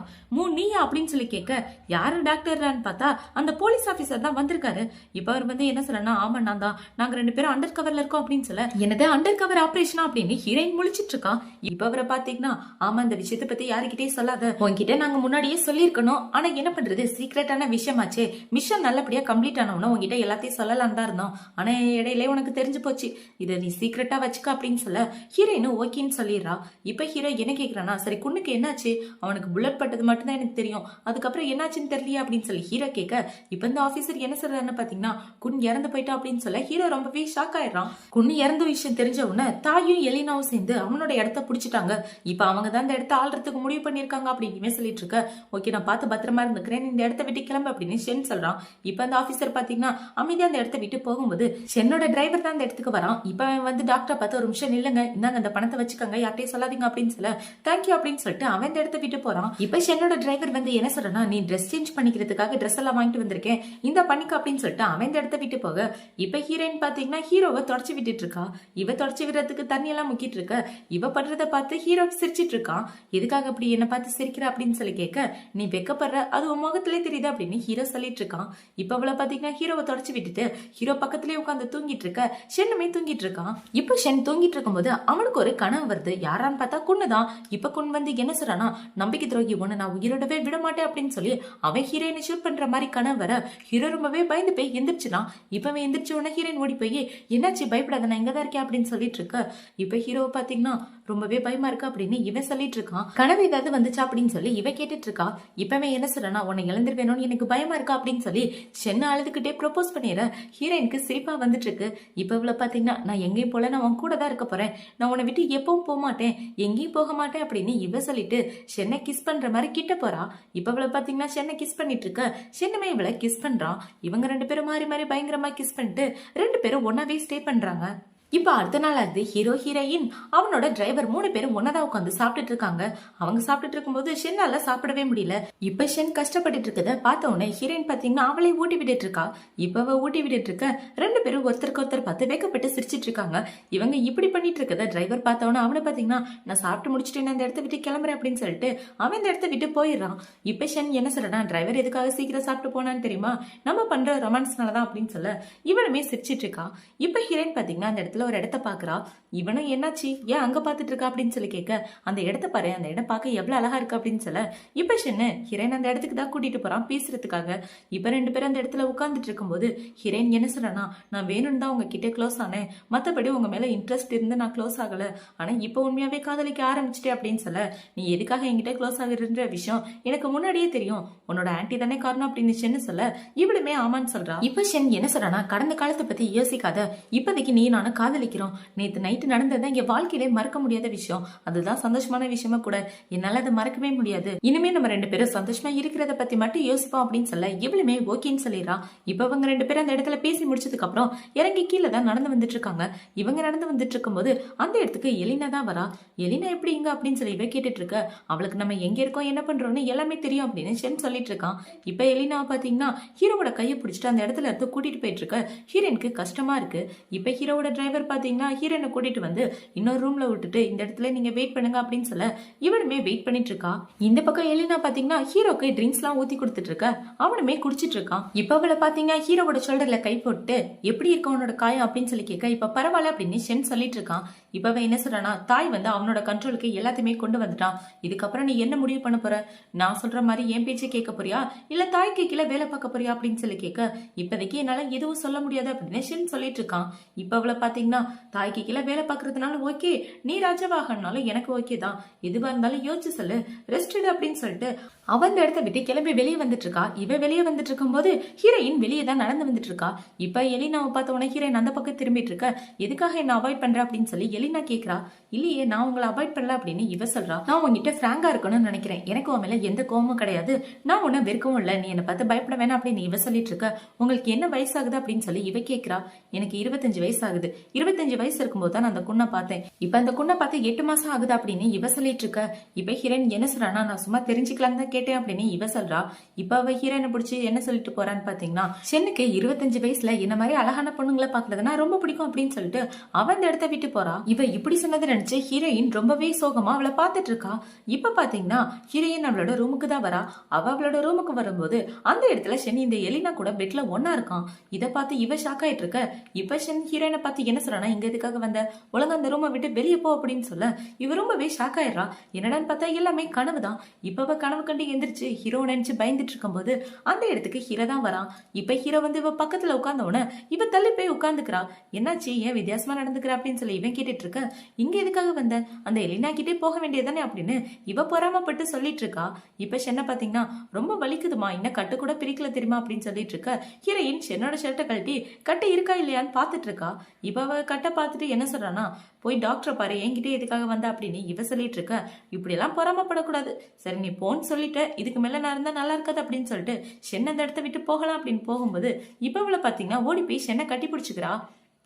S1: நீயா அப்படின்னு சொல்லி கேட்க யாரு டாக்டர்னு பார்த்தா அந்த போலீஸ் ஆபீசர் தான் வந்திருக்காரு. இப்ப அவர் வந்து என்ன சொல்லனா, ஆமா நான் தான், நாங்க 2 பேரும் அண்டர் கவர்ல இருக்கோம் அப்படின்னு சொல்ல, என்னது அண்டர் கவர் ஆபரேஷனா அப்படின்னு ஹீரோயின் முழிச்சிட்டு இருக்கா. இப்ப அவரை பாத்தீங்கன்னா, ஆமா இந்த விஷயத்தை பத்தி யாருக்கிட்டே சொல்லாத, உன்கிட்ட நாங்க முன்னாடியே சொல்லிருக்கணும், ஆனா என்ன பண்றது சீக்ரெட்டான விஷயமாச்சே, மிஷன் நல்லபடியா கம்ப்ளீட் ஆனவன உங்ககிட்ட எல்லாத்தையும் சொல்லலாம் தான் இருந்தோம், ஆனா இடையிலே உனக்கு தெரிஞ்சு போச்சு, இதை நீ சீக்ரெட்டா வச்சுக்க அப்படின்னு சொல்ல ஹீரோயின் ஓகேன்னு சொல்லிடுறா. இப்ப ஹீரோ என்ன கேக்குறானா, சரி குன்னுக்கு என்னாச்சு, அவனுக்கு புல்லட் பட்டது மட்டும் தான் எனக்கு தெரியும், அதுக்கப்புறம் என்னாச்சுன்னு தெரியலையா அப்படின்னு சொல்லி ஹீரோ கேட்க இப்ப இந்த ஆபீசர் என்ன சொல்றாருன்னு பாத்தீங்கன்னா, குன் இறந்து போயிட்டா அப்படின்னு சொல்ல ஹீரோ ரொம்பவே ஷாக் ஆயிடுறான். குன்னு இறந்த விஷயம் தெரிஞ்ச உடனே தாயும் எலினாவும் சேர்ந்து அவனோட இடத்த புடிச்சிட்டாங்க. இப்ப அவங்க தான் இந்த இடத்த ஆள்றதுக்கு முடிவு பண்ணிருக்காங்க அப்படின்னு சொல்லிட்டு இருக்க. ஓகே நான் பார்த்து பத்திரமா இருந்துக்கிறேன், இந்த இடத்த விட்டு கிளம்பு அப்படின்னு ஷென் சொல்றான். இப்ப அந்த ஆபீசர் பாத்தீங்கன்னா அமைதியா அந்த இடத்த விட்டு போகும்போது ஷென்னோட டிரைவர் தான் அந்த இடத்துக்கு வரான். இப்ப அவன் வந்து டாக்டரை பார்த்து ஒரு நிமிஷம் நில்லுங்க, இந்தாங்க அந்த பணத்தை வச்சுக்கோங்க, யார்ட்டையும் சொல்லாதீங்க அப்படின்னு சொல்ல தேங்க்யூ அப்படின்னு சொல்லிட்டு அவன் இந்த இடத்த விட்டு போறான். இப்ப ஷென்னோட டிரைவர் வந்து என்ன சொல்றானா, நீ ட்ரெஸ் சேஞ்ச் பண்ணிக்கிறதுக்காக ட்ரெஸ் எல்லாம் வாங்கிட்டு வந்திருக்கேன், இந்த பண்ணிக்க அப்படின்னு சொல்லிட்டு அவன் இந்த இடத்த விட்டு போக இப்ப ஹீரோயின் பாத்தீங்கன்னா ஹீரோவை தொடச்சு விட்டுட்டு இருக்கா. இவ தொடச்சு விடுறதுக்கு தண்ணி எல்லாம் முக்கிட்டு இருக்க. இவ பண்றத பார்த்து ஹீரோ சிரிச்சிட்டு இருக்கான். எதுக்காக அப்படி என்ன பார்த்து சிரிக்கிற அப்படின்னு சொல்லி கேட்க, நீ வெக்கப்படுற அது உன் முகத்திலே தெரியுது அப்படின்னு ஹீரோ சொல்லிட்டு இருக்கான். இப்ப அவளை பாத்தீங்கன்னா ஹீரோவை தொடச்சு விட்டுட்டு ஹீரோ பக்கத்திலேயே உட்காந்து தூங்கிட்டு இருக்க. ஷென்னுமே தூங்கிட்டு இருக்கான். இப்ப ஷென் தூங்கிட்டு இருக்கும்போது அவனுக்கு ஒரு கனவு வருது. யாரான்னு பார்த்தா குன்னுதான். இப்ப குன் வந்து என்ன சொல்றானா, நம்பிக்கை துரோகி ஒண்ணு நான் உயிரோடவே விட மாட்டேன் அப்படின்னு சொல்லி அவன் ஹீரோயினை ஷூட் பண்ற மாதிரி கனவு வர ஹீரோ ரொம்பவே பயந்து போய் எந்திரிச்சுதான். இப்ப எந்திரிச்ச உடனே ஹீரோயின் ஓடி போய் என்னாச்சு பயப்படாத நான் இங்கதான் இருக்கேன் அப்படின்னு சொல்லிட்டு இருக்க. இப்ப ஹீரோ பாத்தீங்கன்னா ரொம்பவே பயமா இருக்கு அப்படின்னு இவன் சொல்லிட்டு இருக்கான். கனவு ஏதாவது வந்துச்சா அப்படின்னு சொல்லி இவ கேட்டுட்டு இருக்கா. இப்பவே என்ன சொல்றனா, உன்னை இழந்துருவேணும்னு எனக்கு பயமா இருக்கா அப்படின்னு சொல்லி சென்னை அழுதுகிட்டே ப்ரொபோஸ் பண்ணிடுற. ஹீரோயினுக்கு சிரிப்பா வந்துட்டு இருக்கு. இப்ப இவ்வளவு பாத்தீங்கன்னா நான் எங்கேயும் போல, நான் உன் கூட தான் இருக்க போறேன், நான் உன்னை விட்டு எப்பவும் போக மாட்டேன், எங்கேயும் போக மாட்டேன் அப்படின்னு இவ சொல்லிட்டு சென்னை கிஸ் பண்ற மாதிரி கிட்ட போறா. இப்ப இவ்வளவு பாத்தீங்கன்னா சென்னை கிஸ் பண்ணிட்டு இருக்க. சென்னுமே இவளை கிஸ் பண்றான். இவங்க 2 பேரும் மாறி மாறி பயங்கரமா கிஸ் பண்ணிட்டு 2 பேரும் ஒன்னாவே ஸ்டே பண்றாங்க. இப்ப அடுத்த நாள் ஆகுது. ஹீரோ ஹீரோயின் அவனோட டிரைவர் 3 பேரும் ஒன்னதான் உட்காந்து சாப்பிட்டுட்டு இருக்காங்க. அவங்க சாப்பிட்டுட்டு இருக்கும்போது ஷென்னால சாப்பிடவே முடியல. இப்ப ஷென் கஷ்டப்பட்டுட்டு இருக்கத பார்த்த உடனே ஹீரோயின் பாத்தீங்கன்னா அவளை ஊட்டி விட்டுட்டு இருக்கா. இப்ப அவ ஊட்டி விட்டுட்டு இருக்க 2 பேரும் ஒருத்தருக்கு ஒருத்தர் பார்த்து வெக்கப்பட்டு சிரிச்சிட்டு இருக்காங்க. இவங்க இப்படி பண்ணிட்டு இருக்கத டிரைவர் பார்த்த உடனே அவனை பாத்தீங்கன்னா நான் சாப்பிட்டு முடிச்சுட்டு அந்த இடத்த விட்டு கிளம்புறேன் அப்படின்னு சொல்லிட்டு அவன் இந்த இடத்த விட்டு போயிடுறான். இப்ப ஷென் என்ன சொல்றான், டிரைவர் எதுக்காக சீக்கிரம் சாப்பிட்டு போனான்னு தெரியுமா, நம்ம பண்ற ரொமான்ஸ்னாலதான் அப்படின்னு சொல்ல இவனுமே சிரிச்சிட்டு இருக்கா. இப்ப ஹீரோயின் பாத்தீங்கன்னா அந்த இடத்துல ஒரு இடத்த பாக்குறா. இவனும் என்னாச்சு ஏன் அங்க பாத்துட்டு இருக்கா அப்படின்னு சொல்லி கேட்க, அந்த இடத்த பாரு, அந்த இடம் பார்க்க எவ்வளவு அழகா இருக்கு அப்படின்னு சொல்ல இப்ப ஷென்னு ஹீரோயின் அந்த இடத்துக்கு தான் கூட்டிட்டு போறான் பேசுறதுக்காக. இப்ப 2 பேரும் அந்த இடத்துல உட்கார்ந்துட்டு இருக்கும்போது ஹீரோயின் என்ன சொல்றானா, நான் வேணும்னு தான் உங்ககிட்ட க்ளோஸ் ஆனேன், மத்தபடி உங்க மேல இன்ட்ரெஸ்ட் இருந்து நான் க்ளோஸ் ஆகல, ஆனா இப்ப உண்மையாவே காதலிக்க ஆரம்பிச்சிட்டே அப்படின்னு சொல்ல நீ எதுக்காக என்கிட்ட க்ளோஸ் ஆகுறன்ற விஷயம் எனக்கு முன்னாடியே தெரியும், உன்னோட ஆன்டி தானே காரணம் அப்படின்னு ஷென்னு சொல்ல இவளுமே ஆமான்னு சொல்றா. இப்ப ஷென் என்ன சொல்றானா, கடந்த காலத்தை பத்தி யோசிக்காத, இப்போதைக்கு நீ நானும் காதலிக்கிறோம், நேத்து நைட்டு நடந்தது எங்க வாழ்க்கையிலே மறக்க முடியாத விஷயம், அதுதான் சந்தோஷமான விஷயமா கூட, என்னால அதை மறக்கவே முடியாது, இனிமே நம்ம 2 பேரும் சந்தோஷமா இருக்கிறத பத்தி மட்டும் யோசிப்போம் அப்படின்னு சொல்ல இவளுமே ஓகேன்னு சொல்லிடுறா. இப்ப அவங்க 2 பேரும் அந்த இடத்துல பேசி முடிச்சதுக்கு அப்புறம் இறங்கி கீழே தான் நடந்து வந்துட்டு இருக்காங்க. இவங்க நடந்து வந்துட்டு இருக்கும்போது அந்த இடத்துக்கு எலினா தான் வரா. எலினா எப்படி இங்க அப்படின்னு சொல்லி இவ கேட்டுட்டு இருக்க. அவளுக்கு நம்ம எங்க இருக்கோம் என்ன பண்றோம்னு எல்லாமே தெரியும் அப்படின்னு ஷென் சொல்லிட்டு இருக்கான். இப்ப எலினா பாத்தீங்கன்னா ஹீரோவோட கையை பிடிச்சிட்டு அந்த இடத்துல இருந்து கூட்டிட்டு போயிட்டு இருக்க. ஹீரோனுக்கு கஷ்டமா இருக்கு. இப்ப ஹீரோவோட டிரைவர் பாத்தீங்கன்னா ஹீரோனை கூட்டிட்டு வந்து இன்னொரு ரூம்ல விட்டுட்டு இந்த இடத்துல நீங்க வெயிட் பண்ணுங்க அப்படின்னு சொல்ல இவனுமே வெயிட் பண்ணிட்டு இருக்கா. இந்த பக்கம் எலினா பாத்தீங்கன்னா ஹீரோக்கு ட்ரிங்க்ஸ் எல்லாம் ஊத்தி கொடுத்துட்டு இருக்க. அவனுமே குடிச்சிட்டு இருக்கான். இப்ப அவளை பாத்தீங்கன்னா ஹீரோவோட ஷோல்டர்ல கை போட்டு எப்படி இருக்க உன்னோட காயம் அப்படின்னு சொல்லி கேட்க இப்ப பரவாயில்ல அப்படின்னு ஷென் சொல்லிட்டு இருக்கான். இப்ப அவன் என்ன சொல்றானா, தாய் வந்து அவனோட கண்ட்ரோலுக்கு எல்லாத்தையுமே கொண்டு வந்துட்டான், இதுக்கப்புறம் நீ என்ன முடிவு பண்ண போற, நான் சொல்ற மாதிரி என் பேச்சை கேட்க போறியா இல்ல தாய்க்கு கீழே வேலை பார்க்க போறியா அப்படின்னு சொல்லி கேட்க இப்போதைக்கு என்னால எதுவும் சொல்ல முடியாது அப்படின்னு ஷென் சொல்லிட்டு இருக்கான். இப்ப அவளை பாத்தீங்கன்னா தாய்க்கு கீழே வேலை பாக்குறதுனால ஓகே, நீ ராஜாவாகனாலும் எனக்கு ஓகே தான், எதுவா இருந்தாலும் யோசிச்சு சொல்லு, ரெஸ்ட் எடு அப்படின்னு சொல்லிட்டு அவன் இடத்த விட்டு கிளம்பி வெளியே வந்துட்டு இருக்கா. இவ வெளியே வந்துட்டு இருக்கும் போது ஹீரோயின் வெளியே தான் நடந்து வந்துட்டு இருக்கா. இப்ப எலினாவை பார்த்த உடனே ஹீரோயின் அந்த பக்கம் திரும்பிட்டு இருக்க. எதுக்காக என்ன அவாய்ட் பண்ற அப்படின்னு சொல்லி எலினா கேக்குறா. இல்லையே நான் உங்களை அவாய்ட் பண்ணல அப்படின்னு இவ சொல்றா. நான் உங்ககிட்ட பிராங்கா இருக்கணும்னு நினைக்கிறேன், எனக்கு உன் மேல எந்த கோவமும் கிடையாது, நான் உன்ன வெறுக்கவும் இல்ல, நீ என்னை பார்த்து பயப்பட வேணாம் அப்படின்னு இவ சொல்லிட்டு இருக்க. உங்களுக்கு என்ன வயசாகுது அப்படின்னு சொல்லி இவ கேக்குறா. எனக்கு 25 வயசு ஆகுது, 25 வயசு இருக்கும்போது தான் நான் அந்த குண்ணை பார்த்தேன். இப்ப அந்த குண்ணை பார்த்து 8 மாசம் ஆகுது அப்படின்னு இவ சொல்லிட்டு இருக்க. இப்ப ஹீரோயின் என்ன சொல்றானா, நான் சும்மா தெரிஞ்சுக்கலாம் தான் கேட்டேன் அப்படின்னு இவ சொல்றா. இப்ப அவ ஹீரோயினை பிடிச்சி என்ன சொல்லிட்டு போறான்னு பாத்தீங்கன்னா, ஷென்னுக்கு 25 வயசுல என்ன மாதிரி அழகான பொண்ணுங்களை பாக்குறதுன்னா ரொம்ப பிடிக்கும் அப்படின்னு சொல்லிட்டு அவன் அந்த இடத்த விட்டு போறா. இவ இப்படி சொன்னதை நினைச்சு ஹீரோயின் ரொம்பவே சோகமா அவளை பாத்துட்டு இருக்கா. இப்ப பாத்தீங்கன்னா ஹீரோயின் அவளோட ரூமுக்கு தான் வரா. அவளோட ரூமுக்கு வரும்போது அந்த இடத்துல ஷென் இந்த எலினா கூட பெட்ல ஒன்னா இருக்கான். இதை பார்த்து இவ ஷாக் ஆயிட்டு இருக்க. இப்ப ஷென் ஹீரோயினை பார்த்து என்ன சொல்றானா, இங்க எதுக்காக வந்த, ஒழுங்கா அந்த ரூமை விட்டு வெளியே போ அப்படின்னு சொல்ல இவ ரொம்பவே ஷாக் ஆயிடுறா. என்னடான்னு பார்த்தா எல்லாமே கனவுதான். இப்ப அவ கனவு கண்டு எந்திரிச்சு ஹீரோ நினைச்சு பயந்துட்டு இருக்கும் போது அந்த இடத்துக்கு ஹீரோ தான் வரான். இப்ப ஹீரோ வந்து இவ பக்கத்துல உட்கார்ந்தவன இவ தள்ளி போய் உட்கார்ந்துக்கிறா. என்னாச்சு, ஏன் வித்தியாசமா நடந்துக்கிற அப்படின்னு சொல்லி இவன் கேட்டுட்டு இருக்க. இங்க எதுக்காக வந்த, அந்த எலினா கிட்டே போக வேண்டியதானே அப்படின்னு இவ பொறாமப்பட்டு சொல்லிட்டு இருக்கா. இப்ப ஷென்னை பாத்தீங்கன்னா ரொம்ப வலிக்குதுமா, இன்னும் கட்டு கூட பிரிக்கல தெரியுமா அப்படின்னு சொல்லிட்டு இருக்க. ஹீரோயின் ஷென்னோட ஷர்ட்டை கழட்டி கட்டை இருக்கா இல்லையான்னு பாத்துட்டு இருக்கா. இப்ப அவ கட்டை பார்த்துட்டு என்ன சொல்றானா, போய் டாக்டரை பாரு, என்கிட்ட எதுக்காக வந்தா அப்படின்னு இவ சொல்லிட்டு இருக்க. இப்படி எல்லாம் பொறாமப்படக்கூடாது, சரி நீ போன்னு சொல்லிட்டு இதுக்கு மேல நான் இருந்தா நல்லா இருக்காது அப்படின்னு சொல்லிட்டு ஷென் அந்த இடத்த விட்டு போகலாம் அப்படின்னு போகும்போது இப்ப இவளை பாத்தீங்கன்னா ஓடி போய் ஷென்னை கட்டி பிடிச்சுக்கிறா.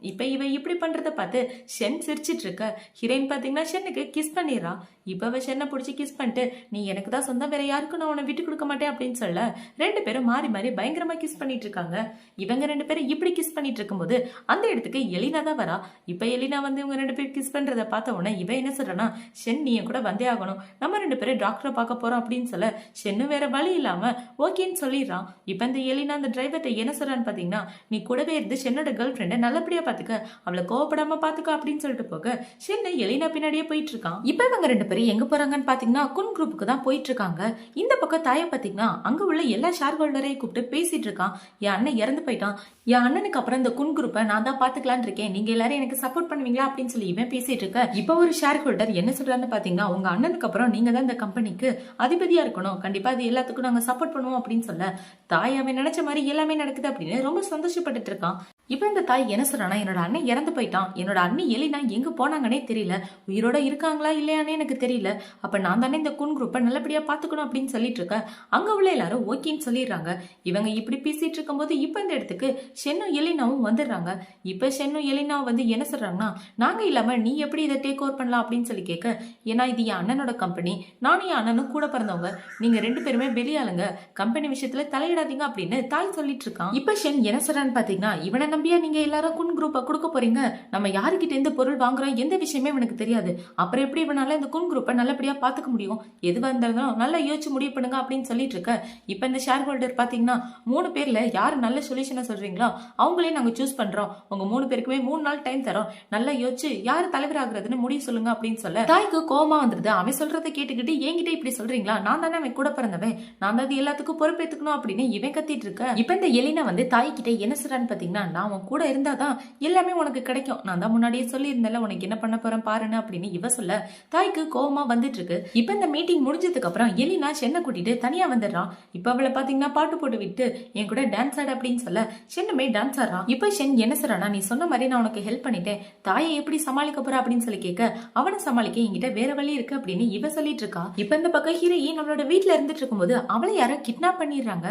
S1: இப்ப இவ இப்படி பண்றத பார்த்து ஷென் சிரிச்சிட்டு இருக்க. ஹீரோயின் பாத்தீங்கன்னா ஷென்னுக்கு கிஸ் பண்ணிடுறா. இப்ப அவ ஷென்னை பிடிச்சி கிஸ் பண்ணிட்டு, நீ எனக்கு தான் சொந்தம், வேற யாருக்கும் நான் உன்னை விட்டு கொடுக்க மாட்டேன் அப்படின்னு சொல்ல ரெண்டு பேரும் மாறி மாறி பயங்கரமா கிஸ் பண்ணிட்டு இருக்காங்க. இவங்க ரெண்டு பேரும் இப்படி கிஸ் பண்ணிட்டு இருக்கும்போது அந்த இடத்துக்கு எலினா தான் வரா. இப்ப எலினா வந்து இவங்க ரெண்டு பேரும் கிஸ் பண்றத பார்த்த உடனே இவ என்ன சொல்றனா, ஷென் நீ கூட வந்தே ஆகணும், நம்ம ரெண்டு பேரும் டாக்டரை பார்க்க போறோம் அப்படின்னு சொல்ல ஷென்னு வேற வழி இல்லாம ஓகேன்னு சொல்லிடுறான். இப்ப இந்த எலினா அந்த டிரைவர்ட்ட என்ன சொல்றான்னு பாத்தீங்கன்னா, நீ கூடவே இருந்து ஷென்னோட கேர்ள் ஃப்ரெண்டை நல்லபடியா பாத்துக்க, அவளை கோவப்படாம பாத்துக்க அப்படின்னு சொல்லிட்டு போக ஷென்னு எலினா பின்னாடியே போயிட்டு இருக்கான். இப்ப இவங்க ரெண்டு பேரும் எங்க போறாங்கன்னு பாத்தீங்கன்னா குன் குரூப்புக்கு தான் போயிட்டு இருக்காங்க. இந்த பக்கம் தாய பாத்தீங்கன்னா அங்க உள்ள எல்லா ஷேர் ஹோல்டரையும் கூப்பிட்டு பேசிட்டு இருக்கான். என் அண்ணன் இறந்து போயிட்டான், என் அண்ணனுக்கு அப்புறம் இந்த குன் குரூப்பை நான் தான் பாத்துக்கலான் இருக்கேன், நீங்க எல்லாரும் எனக்கு சப்போர்ட் பண்ணுவீங்களா அப்படின்னு சொல்லி இவன் பேசிட்டு இருக்க. இப்ப ஒரு ஷேர் ஹோல்டர் என்ன சொல்றான்னு பாத்தீங்கன்னா, உங்க அண்ணனுக்கு அப்புறம் நீங்க தான் இந்த கம்பெனிக்கு அதிபதியா இருக்கணும், கண்டிப்பா அது எல்லாத்துக்கும் நாங்க சப்போர்ட் பண்ணுவோம் அப்படின்னு சொல்ல தாய் அவன் நினைச்ச மாதிரி எல்லாமே நடக்குது அப்படின்னு ரொம்ப சந்தோஷப்பட்டுட்டு இருக்கான். இப்ப இந்த தாய் என்ன சொல்றானா, என்னோட அண்ணன் இறந்து போயிட்டான், என்னோட அண்ணி எலினா எங்க போனாங்கன்னே தெரியல, உயிரோட இருக்காங்களா இல்லையானே எனக்கு தெரியல, அப்ப நான் தானே இந்த குன் குரூப்பை நல்லபடியா பாத்துக்கணும் அப்படின்னு சொல்லிட்டு இருக்க. அங்க உள்ள எல்லாரும் ஓகேன்னு சொல்லிடுறாங்க. இவங்க இப்படி பேசிட்டு இருக்கும் போது இப்ப இந்த இடத்துக்கு ஷென்னும் எலினாவும் வந்துடுறாங்க. இப்ப ஷென்னும் எலினாவும் வந்து என்ன சொல்றாங்கன்னா, நாங்க இல்லாம நீ எப்படி இதை டேக் ஓவர் பண்ணலாம் அப்படின்னு சொல்லி கேட்க, ஏன்னா இது என் அண்ணனோட கம்பெனி, நானும் என் அண்ணனும் கூட பிறந்தவங்க, நீங்க ரெண்டு பேருமே வெளியாளுங்க, கம்பெனி விஷயத்துல தலையிடாதீங்க அப்படின்னு தாய் சொல்லிட்டு இருக்கான். இப்ப ஷென் என்ன சொல்றான்னு பாத்தீங்கன்னா, இவனை நம்பியா நீங்க எல்லாரும் குன் குரூப்பை கொடுக்க போறீங்க, நம்ம யாருக்கிட்ட எந்த பொருள் வாங்குறோம் எந்த விஷயமே எனக்கு தெரியாது, அப்புறம் எப்படி இவனால இந்த குன் குரூப்பை நல்லபடியா பாத்துக்க முடியும், எதுவா இருந்தாலும் நல்லா யோசிச்சு முடிவு பண்ணுங்க அப்படின்னு சொல்லிட்டு இருக்க. இப்ப இந்த ஷேர் ஹோல்டர் பாத்தீங்கன்னா 3 பேர்ல யாரு நல்ல சொல்யூஷனை சொல்றீங்களோ அவங்களே நாங்க சூஸ் பண்றோம், உங்க 3 பேருக்குமே 3 நாள் டைம் தரோம், நல்லா யோசிச்சு யாரு தலைவர் ஆகுறதுன்னு முடிவு சொல்லுங்க அப்படின்னு சொல்ல தாய்க்கு கோமா வந்துருது. அவன் சொல்றதை கேட்டுக்கிட்டு என்கிட்ட இப்படி சொல்றீங்களா, நான் தானே அவன் கூட பிறந்தவன், நான் தான் எல்லாத்துக்கும் பொறுப்பேற்றுக்கணும் அப்படின்னு இவன் கத்திட்டு இருக்க. இப்ப இந்த எலினா வந்து தாய்கிட்ட என்ன சொல்றான்னு பாத்தீங்கன்னா, நான் உன் கூட இருந்தாதான் எல்லாமே உனக்கு கிடைக்கும், நான் தான் முன்னாடியே சொல்லி இருந்தேன்ல உனக்கு என்ன பண்ண போறேன் பாருன்னு அப்படின்னு இவ சொல்ல தாய்க்கு கோவமா வந்துட்டு இருக்கு. இப்ப இந்த மீட்டிங் முடிஞ்சதுக்கு அப்புறம் எலினா ஷென்னை கூட்டிட்டு தனியா வந்துடுறான். இப்ப அவளை பாத்தீங்கன்னா பாட்டு போட்டு விட்டு என் கூட டான்ஸ் ஆடு அப்படின்னு சொல்ல ஷென்னுமே டான்ஸ் ஆடுறான். இப்ப ஷென் என்ன சொல்றானா, நீ சொன்ன மாதிரி நான் உனக்கு ஹெல்ப் பண்ணிட்டேன், தாயை எப்படி சமாளிக்க போற அப்படின்னு சொல்லி கேட்க அவனை சமாளிக்க என்கிட்ட வேற வழி இருக்கு அப்படின்னு இவ சொல்லிட்டு இருக்கா. இப்ப இந்த பக்கம் ஹீரோயின் நம்மளோட வீட்டுல இருந்துட்டு இருக்கும்போது அவளை யாரோ கிட்னாப் பண்ணிடுறாங்க.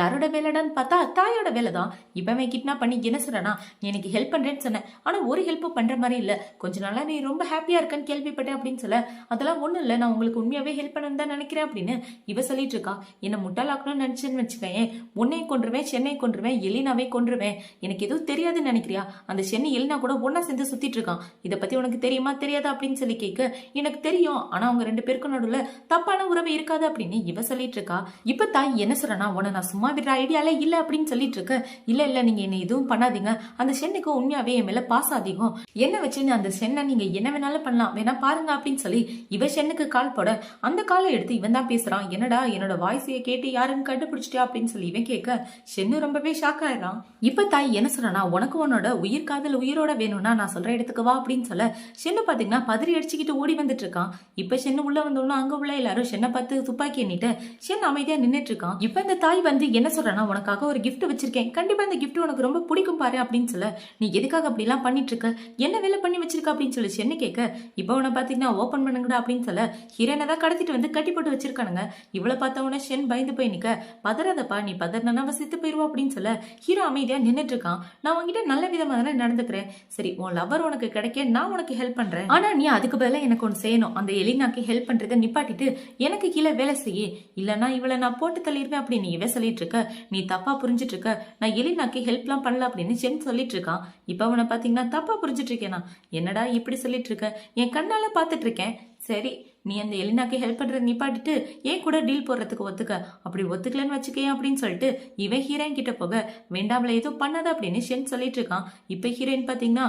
S1: யாரோட வேலைடான்னு பார்த்தா தாயோட வேலைதான். இப்பவே கிட்னாப் பண்ணி என்ன சொல்றானா, நீ எனக்கு ஹெல்ப் பண்றேன்னு சொன்ன, ஆனா ஒரு ஹெல்ப் பண்ற மாதிரி இல்ல, கொஞ்ச நாளா நீ ரொம்ப ஹாப்பியா இருக்கன்னு கேள்விப்பட்டேன் அப்படின்னு சொல்ல அதெல்லாம் ஒண்ணு இல்ல, நான் உங்களுக்கு உண்மையாவே ஹெல்ப் பண்ணணும் தான் நினைக்கிறேன் அப்படின்னு இவ சொல்லிட்டு இருக்கா. என்ன முட்டாளாக்கணும்னு நினைச்சேன்னு வச்சுக்கேன், உன்னையும் கொன்றுவேன், சென்னை கொன்றுவேன், எலினாவே கொன்றுவேன், எனக்கு எதுவும் தெரியாதுன்னு நினைக்கிறியா, அந்த சென்னை எலினா கூட ஒன்னா சேர்ந்து சுத்திட்டு இருக்கான், இதை பத்தி உனக்கு தெரியுமா தெரியாதா அப்படின்னு சொல்லி கேட்க எனக்கு தெரியும், ஆனா அவங்க ரெண்டு பேருக்கும் நடுவுல தப்பான உறவு இருக்காது அப்படின்னு இவ சொல்லிட்டு இருக்கா. இப்ப தாய் என்ன சொல்றனா, உன நான் சும்மா விடுற ஐடியால இல்ல அப்படின்னு சொல்லிட்டு இருக்க. இல்ல நீங்க என்ன எதுவும் பண்ணாதீங்க, அந்த சென்னுக்கு உண்மையாவே என் மேல பாஸ் அதிகம், என்ன வச்சு அந்த சென்னை நீங்க என்ன வேணாலும் பண்ணலாம், வேணா பாருங்க அப்படின்னு சொல்லி இவ சென்னுக்கு கால் போட அந்த காலை எடுத்து இவன் தான் பேசுறான். என்னடா என்னோட வாய்ஸைய கேட்டு யாருன்னு கண்டுபிடிச்சிட்டியா அப்படின்னு சொல்லி இவன் கேட்க சென்னு ரொம்பவே ஷாக் ஆயிடுறான். இப்ப தாய் என்ன சொல்றானா, உனக்கு உன்னோட உயிர் காதல் உயிரோட வேணும்னா நான் சொல்ற இடத்துக்கு வா அப்படின்னு சொல்ல சென்னு பாத்தீங்கன்னா பதறி அடிச்சுக்கிட்டு ஓடி வந்துட்டு இருக்கான். இப்ப சென்னு உள்ள வந்தோம்னா அங்க உள்ள எல்லாரும் சென்னை பார்த்து துப்பாக்கி எண்ணிட்டு சென் அமைதியா நின்னுட்டு இருக்கான். இப்ப இந்த தாய் வந்து என்ன சொல்றானா, உனக்காக ஒரு கிஃப்ட் வச்சிருக்கேன், கண்டிப்பா இந்த கிஃப்ட் உனக்கு ரொம்ப பிடிக்கும் பாரு அப்படின்னு சொல்ல நீ எதுக்காக அப்படி எல்லாம் பண்ணிட்டு இருக்க, என்ன வேலை பண்ணி வச்சிருக்க அப்படின்னு சொல்லி சென்னை கேட்க, இப்ப உன பாத்தீங்கன்னா ஓபன் பண்ணுங்கடா அப்படின்னு சொல்ல ஹீரோனை தான் கடத்திட்டு வந்து கட்டி போட்டு வச்சிருக்கானுங்க. இவ்வளவு பார்த்த உடனே ஷென் பயந்து போய் நிக்க, பதறாதப்பா, நீ பதறினா அவ செத்து போயிருவா அப்படின்னு சொல்ல ஹீரோ அமைதியா நின்னுட்டு இருக்கான். நான் உன்கிட்ட நல்ல விதமா தானே நடந்துக்கிறேன், சரி உன் லவர் உனக்கு கிடைக்க நான் உனக்கு ஹெல்ப் பண்றேன், ஆனா நீ அதுக்கு பதிலா எனக்கு ஒன்னு செய்யணும், அந்த எலினாக்கு ஹெல்ப் பண்றதை நிப்பாட்டிட்டு எனக்கு கீழே வேலை செய்ய, இல்லன்னா இவளை நான் போட்டு தள்ளிடுவேன் அப்படின்னு இவ சொல்லிட்டு இருக்க. நீ தப்பா புரிஞ்சிட்டு இருக்க, நான் எலினாக்கு ஹெல்ப் எல்லாம் பண்ணல அப்படின்னு ஷென் சொல்லிட்டு இருக்கான். இப்ப அவனை பாத்தீங்கன்னா தப்பா புரிஞ்சிட்டு இருக்கேனா, என்னடா இப்படி சொல்லிட்டு இருக்க, என் கண்ணால பாத்துட்டு இருக்கேன், சரி நீ அந்த எலினாக்கு ஹெல்ப் பண்றத நிப்பாட்டிட்டு ஏன் கூட டீல் போடுறதுக்கு ஒத்துக்க, அப்படி ஒத்துக்கலன்னு வச்சுக்கேன் அப்படின்னு சொல்லிட்டு இவன் ஹீரோயின் கிட்ட போக, வேண்டாம்ல ஏதோ பண்ணாத அப்படின்னு ஷென் சொல்லிட்டு இருக்கான். இப்ப ஹீரோயின் பாத்தீங்கன்னா